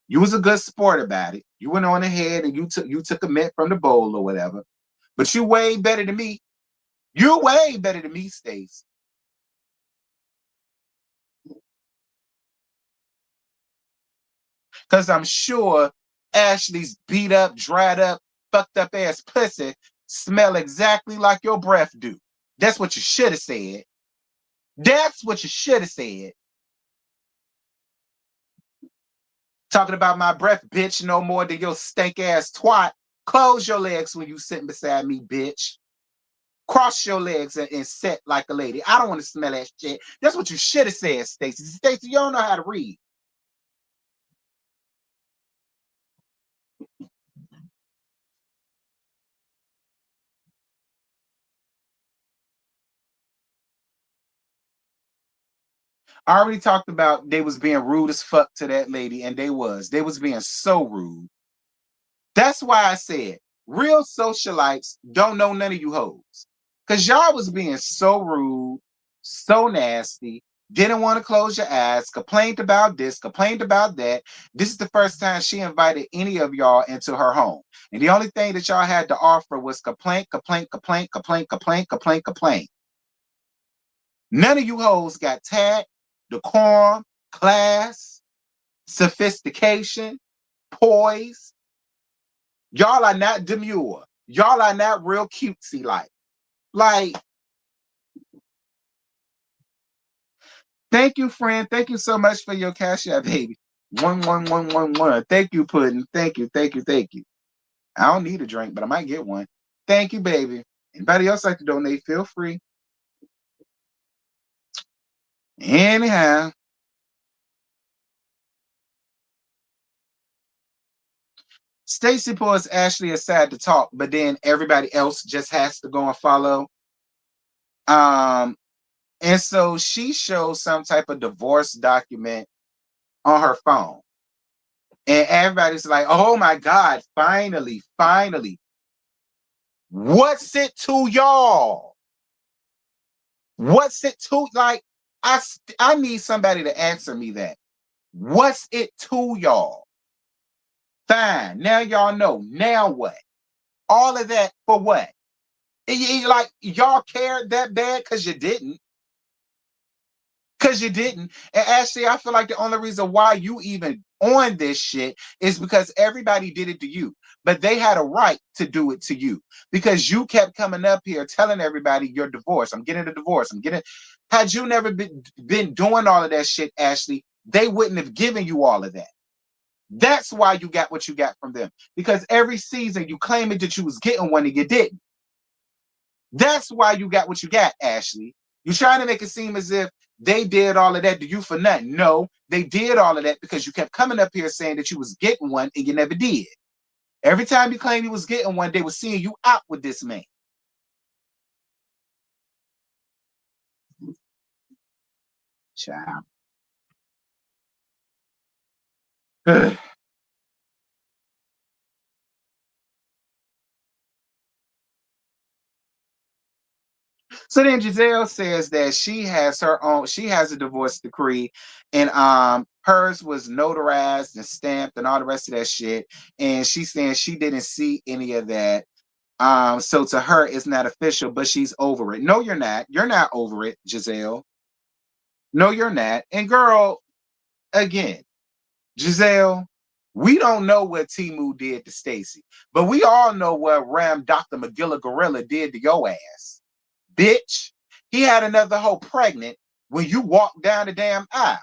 You was a good sport about it. You went on ahead and you took a mint from the bowl or whatever. But you way better than me. You're way better than me, Stace. Because I'm sure Ashley's beat up, dried up, fucked up ass pussy smell exactly like your breath do. That's what you should have said. That's what you should have said. Talking about my breath, bitch, no more than your stank ass twat. Close your legs when you sitting beside me, bitch. Cross your legs and sit like a lady. I don't want to smell that shit. That's what you should have said, Stacey. Stacey, you don't know how to read. I already talked about they was being rude as fuck to that lady, and they was being so rude. That's why I said real socialites don't know none of you hoes. Cause y'all was being so rude, so nasty, didn't want to close your eyes, complained about this, complained about that. This is the first time she invited any of y'all into her home. And the only thing that y'all had to offer was complaint, complaint, complaint, complaint, complaint, complaint, complaint. None of you hoes got tact, decorum, class, sophistication, poise. Y'all are not demure. Y'all are not real cutesy like, thank you, friend. Thank you so much for your cash app, baby. 11111. Thank you, Pudding. Thank you, thank you, thank you. I don't need a drink, but I might get one. Thank you, baby. Anybody else like to donate, feel free. Anyhow. Stacey pulls Ashley aside to talk, but then everybody else just has to go and follow. And so she shows some type of divorce document on her phone. And everybody's like, oh my God, finally, finally. What's it to y'all? What's it to? Like, I need somebody to answer me that. What's it to y'all? Fine. Now y'all know. Now what? All of that for what? Like, y'all cared that bad because you didn't. Because you didn't. And actually, I feel like the only reason why you even on this shit is because everybody did it to you. But they had a right to do it to you. Because you kept coming up here telling everybody you're divorced. I'm getting a divorce. I'm getting. Had you never been doing all of that shit, Ashley, they wouldn't have given you all of that. That's why you got what you got from them. Because every season you claimed that you was getting one and you didn't. That's why you got what you got, Ashley. You're trying to make it seem as if they did all of that to you for nothing. No, they did all of that because you kept coming up here saying that you was getting one and you never did. Every time you claimed you was getting one, they were seeing you out with this man. Child. So then Giselle says that she has her own, she has a divorce decree, and hers was notarized and stamped and all the rest of that shit. And she's saying she didn't see any of that. So to her, it's not official, but she's over it. No, you're not. You're not over it, Giselle. No, you're not. And girl, again, Giselle, we don't know what Timu did to Stacy, but we all know what Ram Dr. McGilla Gorilla did to your ass. Bitch, he had another hoe pregnant when you walked down the damn aisle.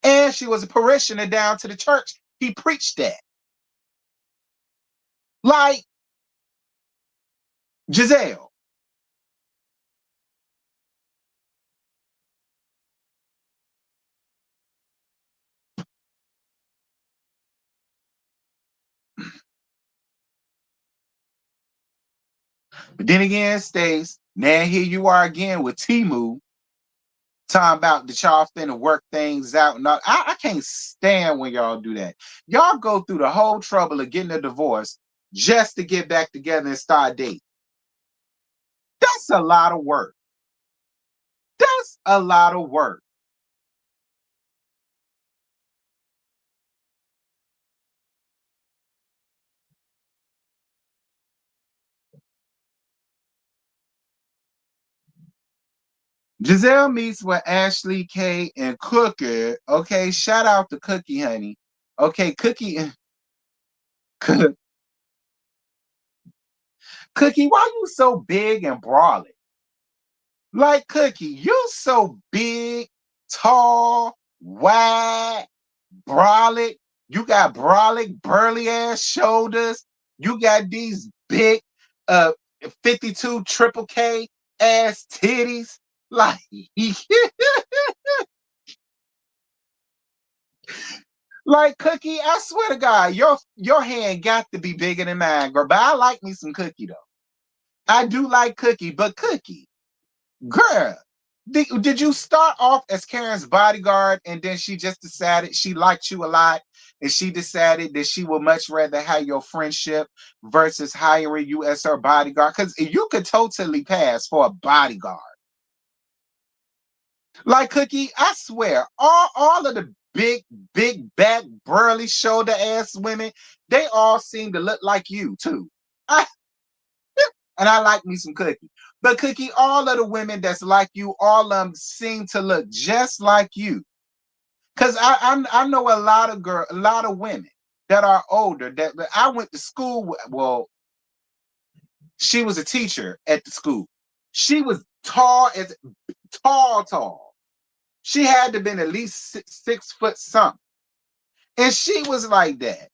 And she was a parishioner down to the church He preached that. Like Giselle. But then again, Stace, now here you are again with Timu talking about that y'all finna work things out. And all. I can't stand when y'all do that. Y'all go through the whole trouble of getting a divorce just to get back together and start dating. That's a lot of work. That's a lot of work. Giselle meets with Ashley K and Cooker. Okay, shout out to Cookie, honey. Okay, Cookie, Cookie, why you so big and brawly? Like Cookie, you so big, tall, wide, brolic. You got brolic, burly ass shoulders. You got these big 52 triple K ass titties. Like like Cookie, I swear to God, your hand got to be bigger than mine, girl. But I like me some Cookie though. I do like Cookie, but Cookie, girl, did you start off as Karen's bodyguard and then she just decided she liked you a lot and she decided that she would much rather have your friendship versus hiring you as her bodyguard? Because you could totally pass for a bodyguard. Like Cookie, I swear, all of the big back, burly shoulder ass women, they all seem to look like you too. I, and I like me some Cookie. But Cookie, all of the women that's like you, all of them seem to look just like you. Cause I know a lot of women that are older that I went to school with. Well, she was a teacher at the school. She was tall. She had to have been at least 6 foot something. And she was like that.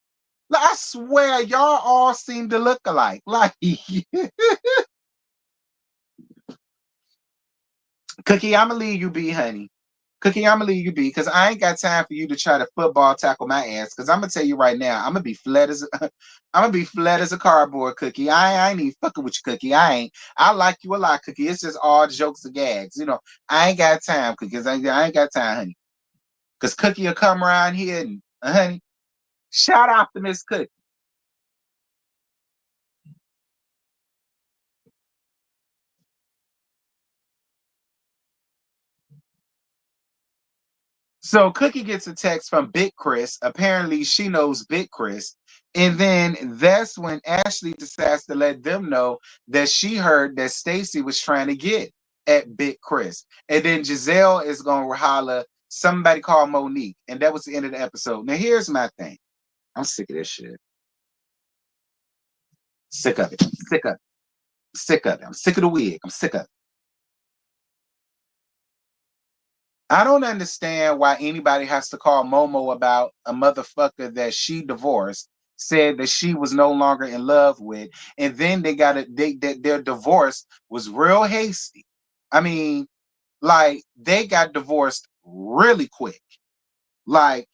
Like, I swear, y'all all seem to look alike. Like, Cookie, I'ma leave you be, honey. Cookie, I'ma leave you be because I ain't got time for you to try to football tackle my ass. Because I'm gonna tell you right now, I'm gonna be flat as I'm gonna be flat as a cardboard, Cookie. I ain't even fucking with you, Cookie. I ain't. I like you a lot, Cookie. It's just all jokes and gags. You know, I ain't got time, Cookie. I ain't got time, honey. Because Cookie will come around here and honey, shout out to Miss Cookie. So Cookie gets a text from Big Chris. Apparently, she knows Big Chris. And then that's when Ashley decides to let them know that she heard that Stacy was trying to get at Big Chris. And then Giselle is going to holler, somebody call Monique. And that was the end of the episode. Now, here's my thing. I'm sick of this shit. Sick of it. Sick of it. Sick of it. I'm sick of the wig. I'm sick of it. I don't understand why anybody has to call Momo about a motherfucker that she divorced, said that she was no longer in love with, and then they got it. Their divorce was real hasty. I mean, like they got divorced really quick. Like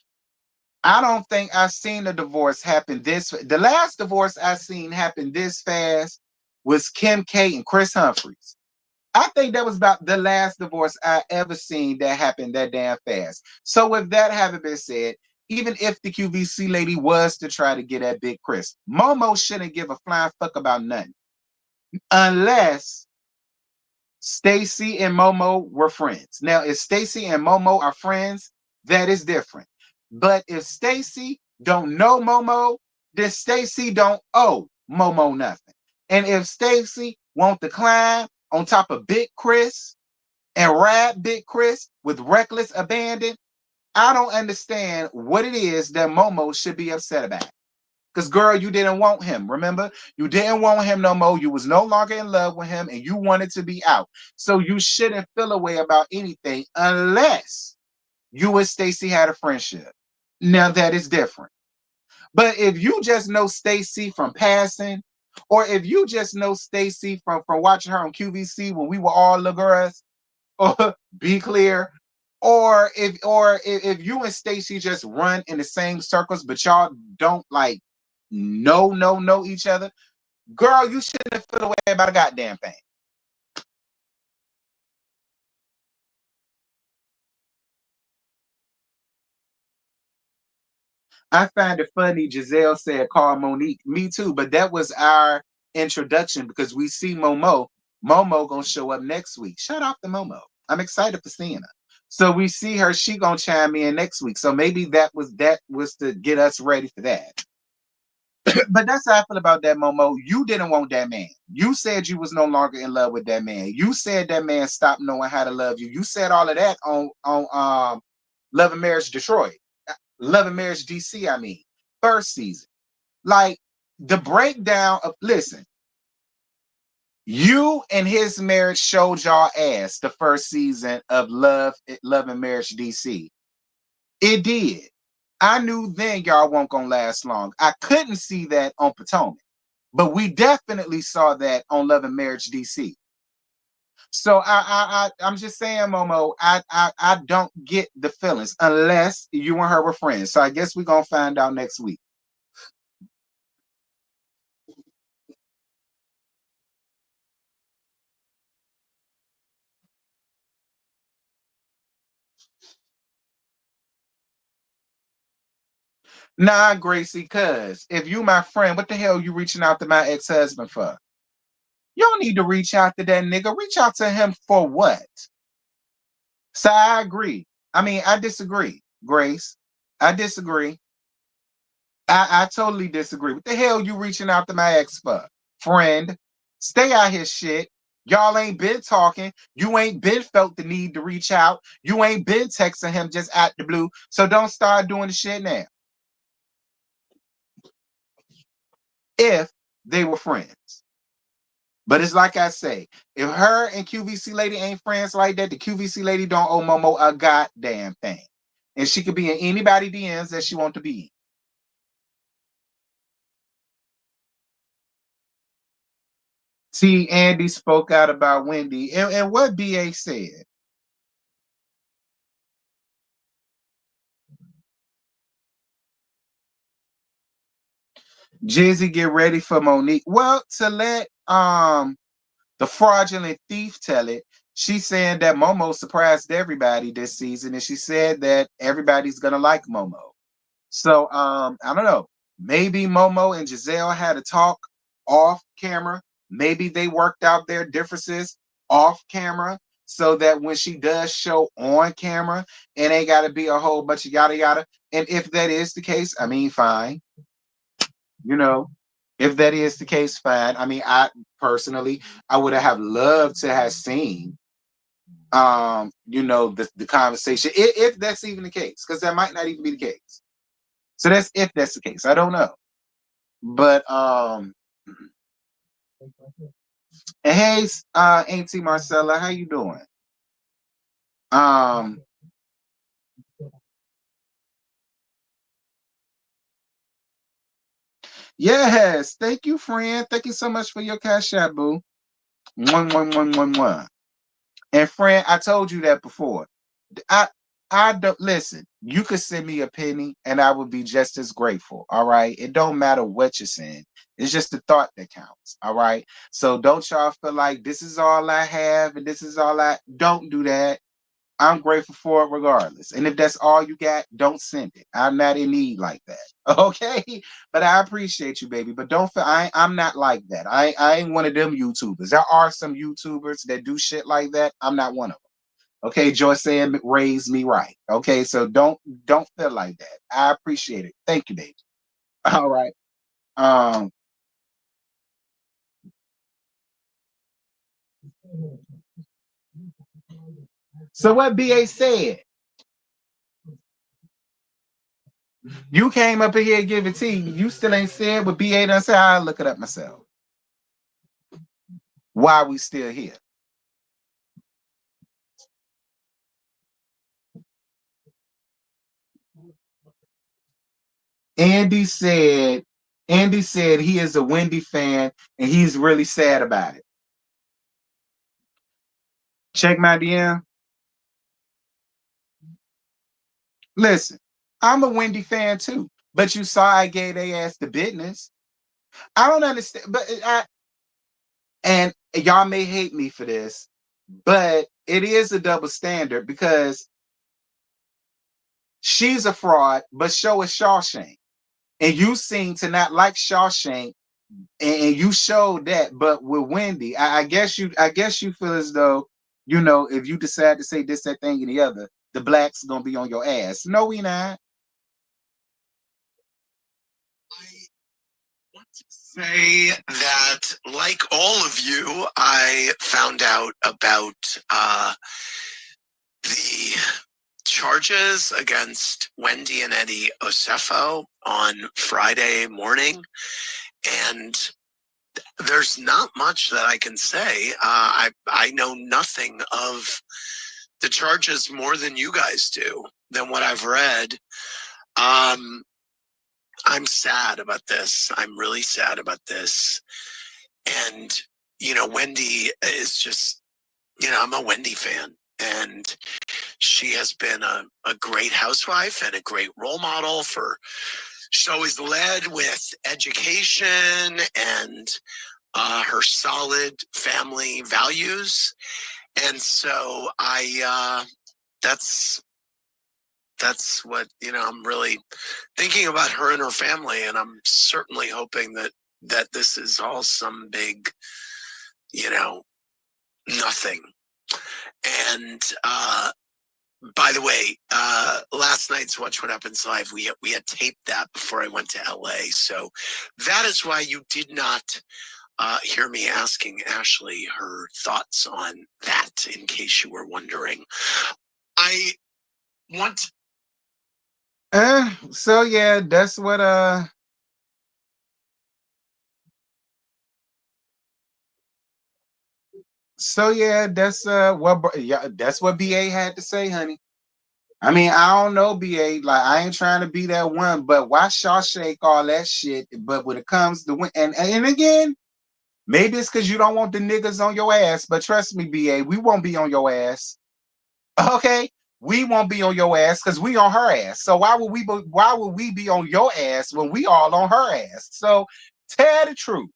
I don't think I've seen a divorce happen this. The last divorce I seen happen this fast was Kim K and Chris Humphries. I think that was about the last divorce I ever seen that happened that damn fast. So with that having been said, even if the QVC lady was to try to get at Big Chris, Momo shouldn't give a flying fuck about nothing. Unless Stacy and Momo were friends. Now, if Stacy and Momo are friends, that is different. But if Stacy don't know Momo, then Stacy don't owe Momo nothing. And if Stacy won't decline on top of Big Chris and ride Big Chris with reckless abandon, I don't understand what it is that Momo should be upset about. Because girl, you didn't want him. Remember, you didn't want him no more. You was no longer in love with him, and you wanted to be out. So you shouldn't feel a way about anything unless you and Stacy had a friendship. Now that is different. But if you just know Stacy from passing, or if you just know Stacy from watching her on QVC when we were all little girls, or be clear, or if you and Stacy just run in the same circles, but y'all don't like know each other, girl, you shouldn't feel away about a goddamn thing. I find it funny. Giselle said, call Monique. Me too, but that was our introduction because we see Momo. Momo gonna show up next week. Shout out to Momo. I'm excited for seeing her. So we see her, she gonna chime in next week. So maybe that was to get us ready for that. But that's how I feel about that, Momo. You didn't want that man. You said you was no longer in love with that man. You said that man stopped knowing how to love you. You said all of that on Love and Marriage Detroit. Love and Marriage DC, I mean, first season. Like the breakdown of listen, you and his marriage showed y'all ass the first season of Love and Marriage DC. It did. I knew then y'all won't gonna last long. I couldn't see that on Potomac, but we definitely saw that on Love and Marriage DC. So I'm just saying, Momo, I don't get the feelings unless you and her were friends. So I guess we're gonna find out next week. Nah, Gracie, cuz if you my friend, what the hell you reaching out to my ex-husband for? You don't need to reach out to that nigga. Reach out to him for what? So I agree. I mean, I disagree, Grace. I disagree. I totally disagree. What the hell you reaching out to my ex for? Friend, stay out his shit. Y'all ain't been talking. You ain't been felt the need to reach out. You ain't been texting him just out the blue. So don't start doing the shit now. If they were friends. But it's like I say, if her and QVC lady ain't friends like that, the QVC lady don't owe Momo a goddamn thing. And she could be in anybody DMs that she want to be. See, Andy spoke out about Wendy. And what BA said. Jizzy get ready for Monique. Well, to let the fraudulent thief tell it, she's saying that Momo surprised everybody this season, and she said that everybody's gonna like Momo. So I don't know. Maybe Momo and Giselle had a talk off camera. Maybe they worked out their differences off camera so that when she does show on camera, it ain't gotta be a whole bunch of yada yada. And if that is the case, I mean fine. You know, if that is the case, fine. I mean, I personally I would have loved to have seen the conversation if that's even the case, because that might not even be the case. So that's if that's the case. I don't know. But hey, Auntie Marcella, how you doing? Um, yes, thank you, friend. Thank you so much for your cash app, boo. Mwah. And friend, I told you that before. I I don't listen. You could send me a penny, and I would be just as grateful. All right. It don't matter what you're saying. It's just the thought that counts. All right. So don't y'all feel like this is all I have and this is all I don't do that. I'm grateful for it regardless. And if that's all you got, don't send it. I'm not in need like that. Okay. But I appreciate you, baby. But don't feel I'm not like that. I ain't one of them YouTubers. There are some YouTubers that do shit like that. I'm not one of them. Okay, Joyce saying raise me right. Okay, so don't feel like that. I appreciate it. Thank you, baby. All right. Um, so what BA said, you came up in here and give it tea. You still ain't said what BA done said. I'll look it up myself. Why we still here? Andy said, Andy said he is a Wendy fan and he's really sad about it. Check my DM. Listen, I'm a Wendy fan too, but you saw I gave they ass the business. I don't understand, but and y'all may hate me for this, but it is a double standard because she's a fraud, but so is Shawshank. And you seem to not like Shawshank, and you showed that. But with Wendy, I guess you feel as though, if you decide to say this, that thing, and the other, the blacks gonna be on your ass. No, we not. I want to say that, like all of you, I found out about the charges against Wendy and Eddie Osefo on Friday morning, and there's not much that I can say. I know nothing of the charges more than you guys do, than what I've read. I'm sad about this. I'm really sad about this. And, Wendy is just, I'm a Wendy fan. And she has been a great housewife and a great role model for, she's always led with education and her solid family values. And so that's what, I'm really thinking about her and her family. And I'm certainly hoping that this is all some big, nothing. And by the way, last night's Watch What Happens Live, we had taped that before I went to LA. So that is why you did not hear me asking Ashley her thoughts on that, in case you were wondering. I want. So yeah, that's what so yeah, that's yeah, that's what BA had to say, honey. I mean, I don't know, BA. Like, I ain't trying to be that one, but why Shawshank all that shit? But when it comes to and again, maybe it's because you don't want the niggas on your ass. But trust me, BA, we won't be on your ass. Okay, we won't be on your ass because we on her ass. So why would we be on your ass when we all on her ass? So tell the truth.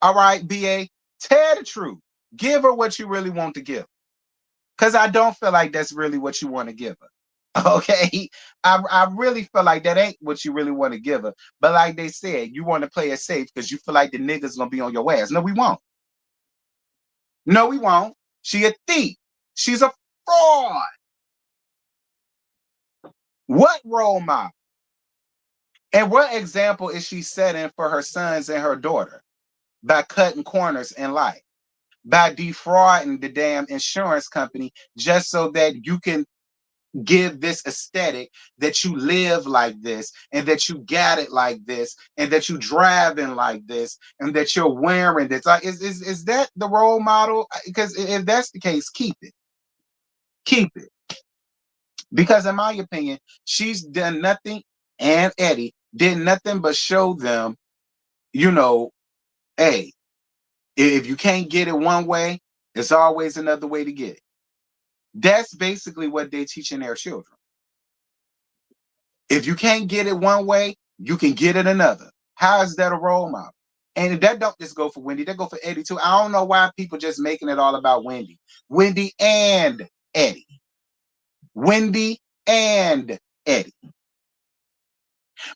All right, BA, tell the truth. Give her what you really want to give. Because I don't feel like that's really what you want to give her. Okay, I really feel like that ain't what you really want to give her. But like they said, you want to play it safe because you feel like the niggas gonna be on your ass. No, we won't. No, we won't. She a thief. She's a fraud. What role model? And what example is she setting for her sons and her daughter by cutting corners in life, by defrauding the damn insurance company just so that you can give this aesthetic that you live like this and that you got it like this and that you driving like this and that you're wearing this? Like, is that the role model? Because if that's the case, keep it. Keep it. Because in my opinion, she's done nothing, and Eddie did nothing but show them, you know, hey, if you can't get it one way, there's always another way to get it. That's basically what they're teaching their children. If you can't get it one way, you can get it another. How is that a role model? And that don't just go for Wendy, that go for Eddie too. I don't know why people just making it all about Wendy. Wendy and Eddie. Wendy and Eddie.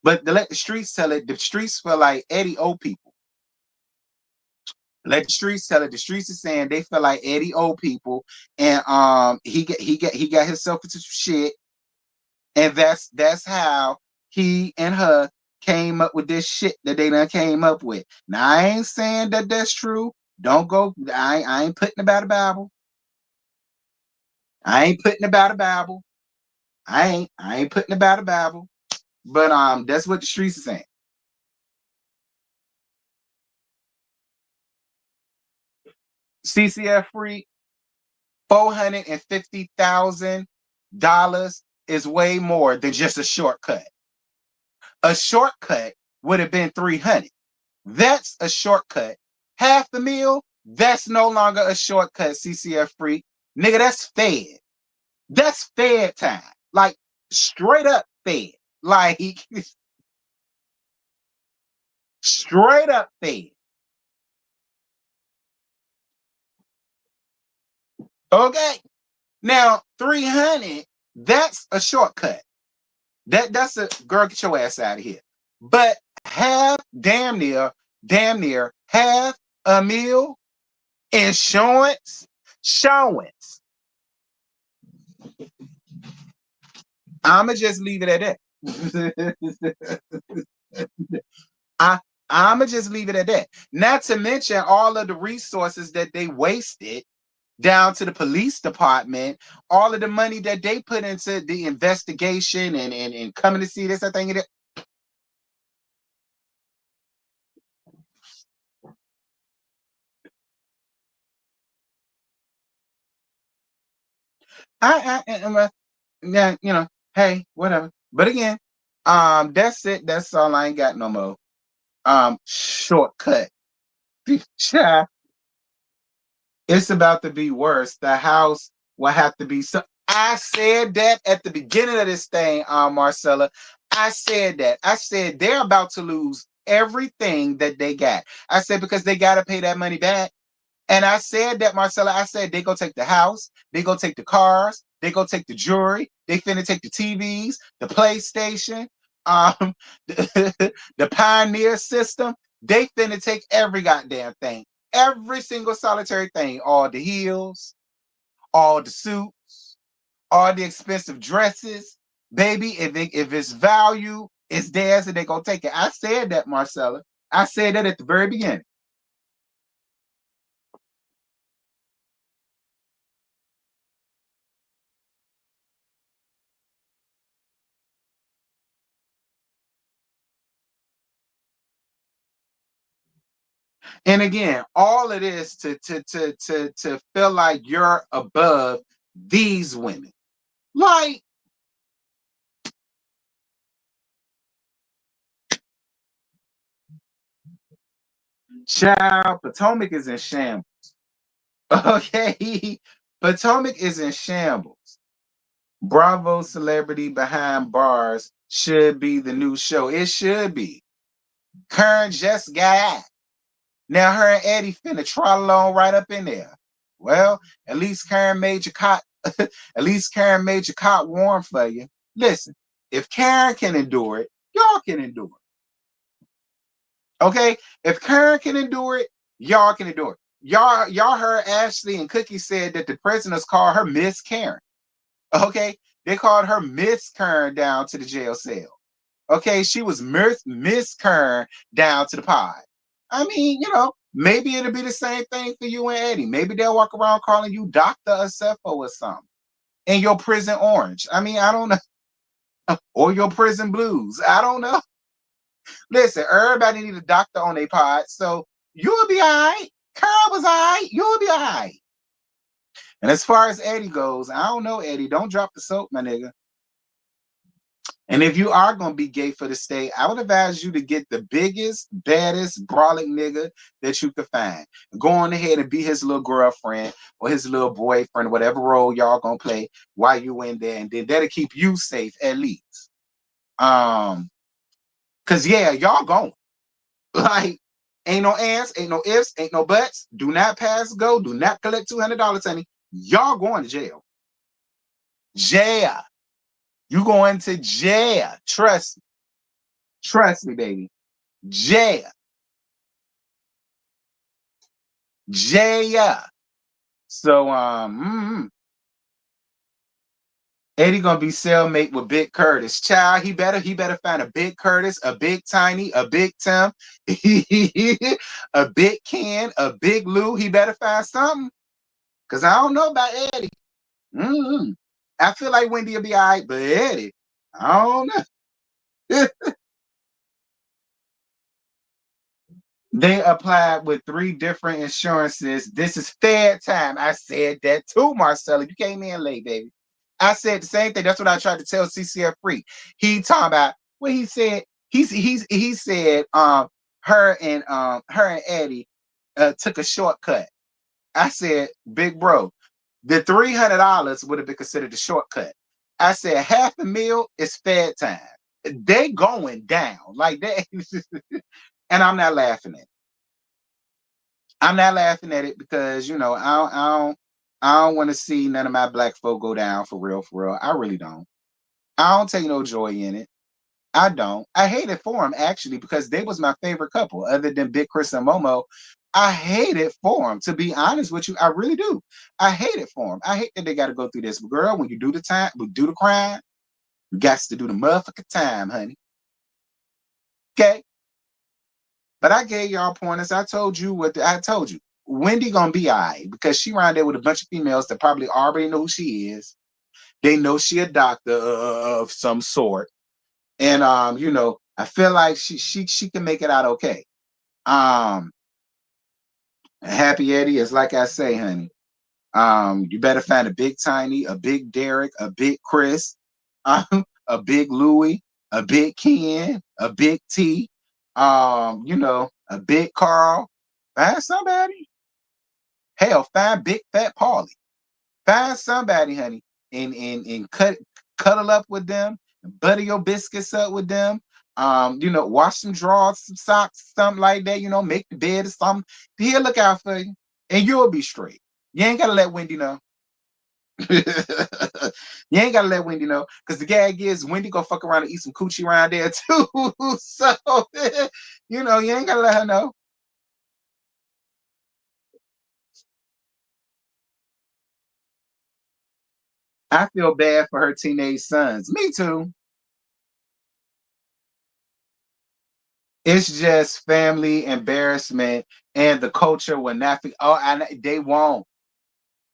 But to let the streets tell it, the streets feel like Eddie owe people. Let the streets tell it. The streets is saying they feel like Eddie owe people, and he got himself into some shit, and that's how he and her came up with this shit that they done came up with. Now I ain't saying that that's true. Don't go. I ain't putting about a Bible. I ain't putting about a Bible. I ain't putting about a Bible. But that's what the streets are saying. CCF free, $450,000 is way more than just a shortcut. A shortcut would have been 300. That's a shortcut. Half the meal, that's no longer a shortcut, CCF free. Nigga, that's fed. That's fed time. Like, straight up fed. Like, straight up fed. Okay. Now, 300, that's a shortcut. That's a girl, get your ass out of here. But half, damn near half a meal, insurance, showings. I'ma just leave it at that. I I'ma just leave it at that. Not to mention all of the resources that they wasted down to the police department, all of the money that they put into the investigation and coming to see this, I think it is. Yeah, hey, whatever. But again, that's it. That's all. I ain't got no more. Shortcut. Child, it's about to be worse. The house will have to be so. I said that at the beginning of this thing, Marcella. I said that. I said they're about to lose everything that they got. I said because they got to pay that money back. And I said that, Marcella, I said they gonna take the house, they gonna take the cars, they gonna take the jewelry, they finna take the TVs, the PlayStation, the Pioneer system. They finna take every goddamn thing, every single solitary thing, all the heels, all the suits, all the expensive dresses. Baby, if it's value, it's theirs and they gonna take it. I said that, Marcella. I said that at the very beginning. And again, all of this to feel like you're above these women. Like, child, Potomac is in shambles. Okay. Potomac is in shambles. Bravo celebrity behind bars should be the new show. It should be. Kern just got out. Now her and Eddie finna trot along right up in there. Well, at least Karen made your cot. At least Karen made your cot warm for you. Listen, if Karen can endure it, y'all can endure it. Okay? If Karen can endure it, y'all can endure it. Y'all heard Ashley and Cookie said that the prisoners call her Miss Karen. Okay? They called her Miss Karen down to the jail cell. Okay, she was Miss Kern down to the pod. I mean, maybe it'll be the same thing for you and Eddie. Maybe they'll walk around calling you Dr. Asefo or something. In your prison orange. I mean, I don't know. Or your prison blues. I don't know. Listen, everybody need a doctor on their pod, so you'll be all right. Kern was all right. You'll be all right. And as far as Eddie goes, I don't know, Eddie. Don't drop the soap, my nigga. And if you are going to be gay for the state, I would advise you to get the biggest, baddest, brawling nigga that you could find. Go on ahead and be his little girlfriend or his little boyfriend, whatever role y'all going to play while you in there. And then that'll keep you safe at least. Because, yeah, y'all going. Like, ain't no ands, ain't no ifs, ain't no buts. Do not pass go. Do not collect $200, honey. Y'all going to jail. Jail. You going to jail. Trust me. Trust me, baby. Jail. Jail. So Eddie gonna be cellmate with Big Curtis. Child, he better find a Big Curtis, a Big Tiny, a Big Tim, a Big Ken, a Big Lou. He better find something. Cause I don't know about Eddie. Mm-hmm. I feel like Wendy will be all right, but Eddie, I don't know. They applied with 3 different insurances. This is fair time. I said that too, Marcella. You came in late, baby. I said the same thing. That's what I tried to tell CCF Free. He talking about what he said. He said her and Eddie took a shortcut. I said, big bro, the $300 would have been considered a shortcut. I said half the meal is fed time. They going down like that, and I'm not laughing at it. I'm not laughing at it because I don't want to see none of my black folk go down for real, for real. I really don't. I don't take no joy in it. I don't. I hate it for them actually because they was my favorite couple, other than Big Chris and Momo. I hate it for them. To be honest with you, I really do. I hate it for them. I hate that they got to go through this. But girl, when you do the time, we do the crime, you got to do the motherfucking time, honey. Okay. But I gave y'all pointers. I told you what I told you. Wendy gonna be alright because she around there with a bunch of females that probably already know who she is. They know she a doctor of some sort, and I feel like she can make it out okay. Um, Happy Eddie is like I say, honey. You better find a big Tiny, a big Derek, a big Chris, a big Louie, a big Ken, a big T, a big Carl. Find somebody. Hell, find big fat Paulie. Find somebody, honey, and cuddle up with them, butter your biscuits up with them. Wash some drawers, some socks, something like that. Make the bed or something. He'll look out for you, and you'll be straight. You ain't gotta let Wendy know. You ain't gotta let Wendy know, because the gag is Wendy gonna fuck around and eat some coochie around there too. So you ain't gotta let her know. I feel bad for her teenage sons. Me too. It's just family embarrassment, and the culture will not. They won't.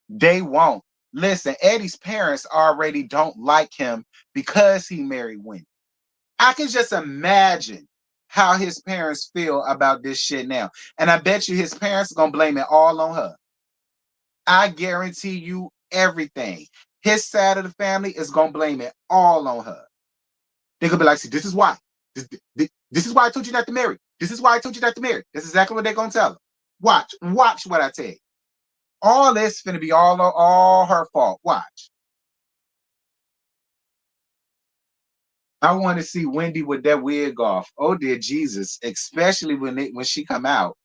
They won't. Listen, Eddie's parents already don't like him because he married Wendy. I can just imagine how his parents feel about this shit now. And I bet you his parents are gonna blame it all on her. I guarantee you everything. His side of the family is gonna blame it all on her. They're gonna be like, see, this is why. This is why I told you not to marry. This is why I told you not to marry. That's exactly what they're gonna tell her. Watch what I tell you. All this finna be all her fault. Watch. I want to see Wendy with that wig off. Oh dear Jesus, especially when she come out.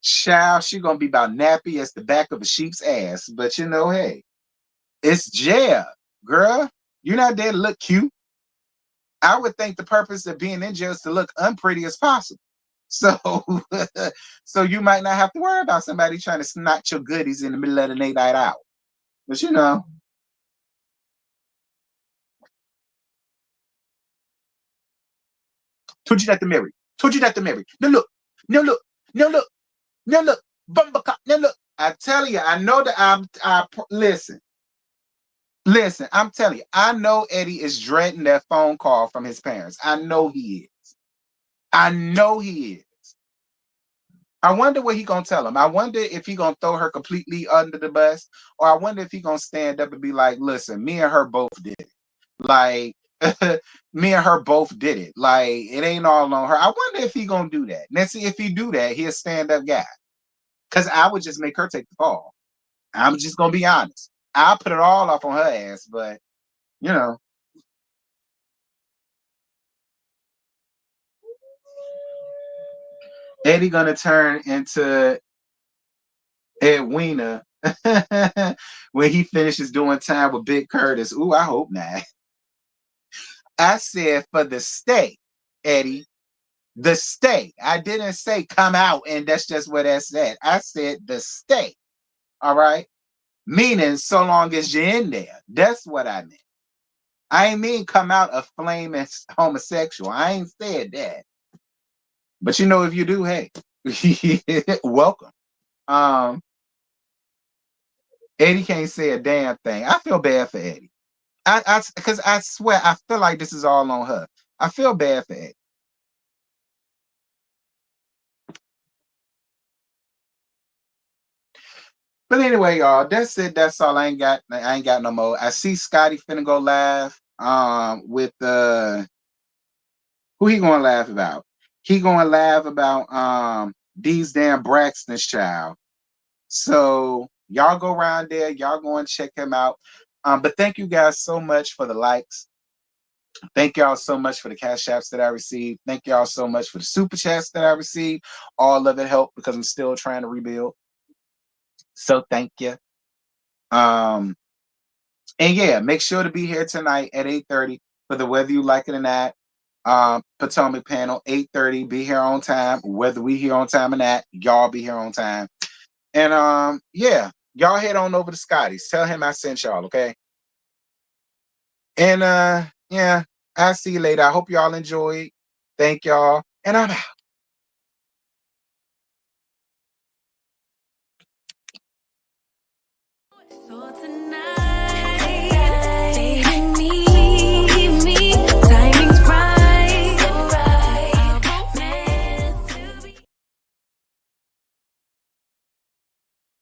Child, she gonna be about nappy as the back of a sheep's ass. But hey, it's jail, girl. You're not there to look cute. I would think the purpose of being in jail is to look unpretty as possible. So, so you might not have to worry about somebody trying to snatch your goodies in the middle of the night out. But told you not to marry. Told you not to marry. No look, no look, no look, no look. Bumba no look. I tell you, I know that listen. Listen, I'm telling you, I know Eddie is dreading that phone call from his parents. I know he is. I know he is. I wonder what he gonna tell him. I wonder if he gonna throw her completely under the bus, or I wonder if he gonna stand up and be like, "Listen, me and her both did it. Like, me and her both did it. Like, it ain't all on her." I wonder if he gonna do that. Let's see if he do that. He a stand up guy. Cause I would just make her take the fall. I'm just gonna be honest. I'll put it all off on her ass, but you know, Eddie gonna turn into Edwina when he finishes doing time with Big Curtis. Ooh, I hope not. I said for the stay, Eddie. The stay. I didn't say come out, and that's just what I said. I said the stay. All right. Meaning so long as you're in there. That's what I meant. I ain't mean come out a flaming homosexual. I ain't said that. But if you do, hey, welcome. Um, Eddie can't say a damn thing. I feel bad for Eddie. Because I swear I feel like this is all on her. I feel bad for Eddie. But anyway, y'all, that's it. That's all. I ain't got no more. I see Scotty finna go live with Who he gonna laugh about? He gonna laugh about these damn Braxton's child. So y'all go around there, y'all go and check him out. But thank you guys so much for the likes. Thank y'all so much for the cash apps that I received. Thank y'all so much for the super chats that I received. All of it helped because I'm still trying to rebuild. So thank you. Um, and yeah, make sure to be here tonight at 8:30 for the whether you like it or not. Potomac panel, 8:30. Be here on time. Whether we here on time or not, y'all be here on time. And yeah, y'all head on over to Scotty's. Tell him I sent y'all, okay? And yeah, I'll see you later. I hope y'all enjoyed. Thank y'all. And I'm out.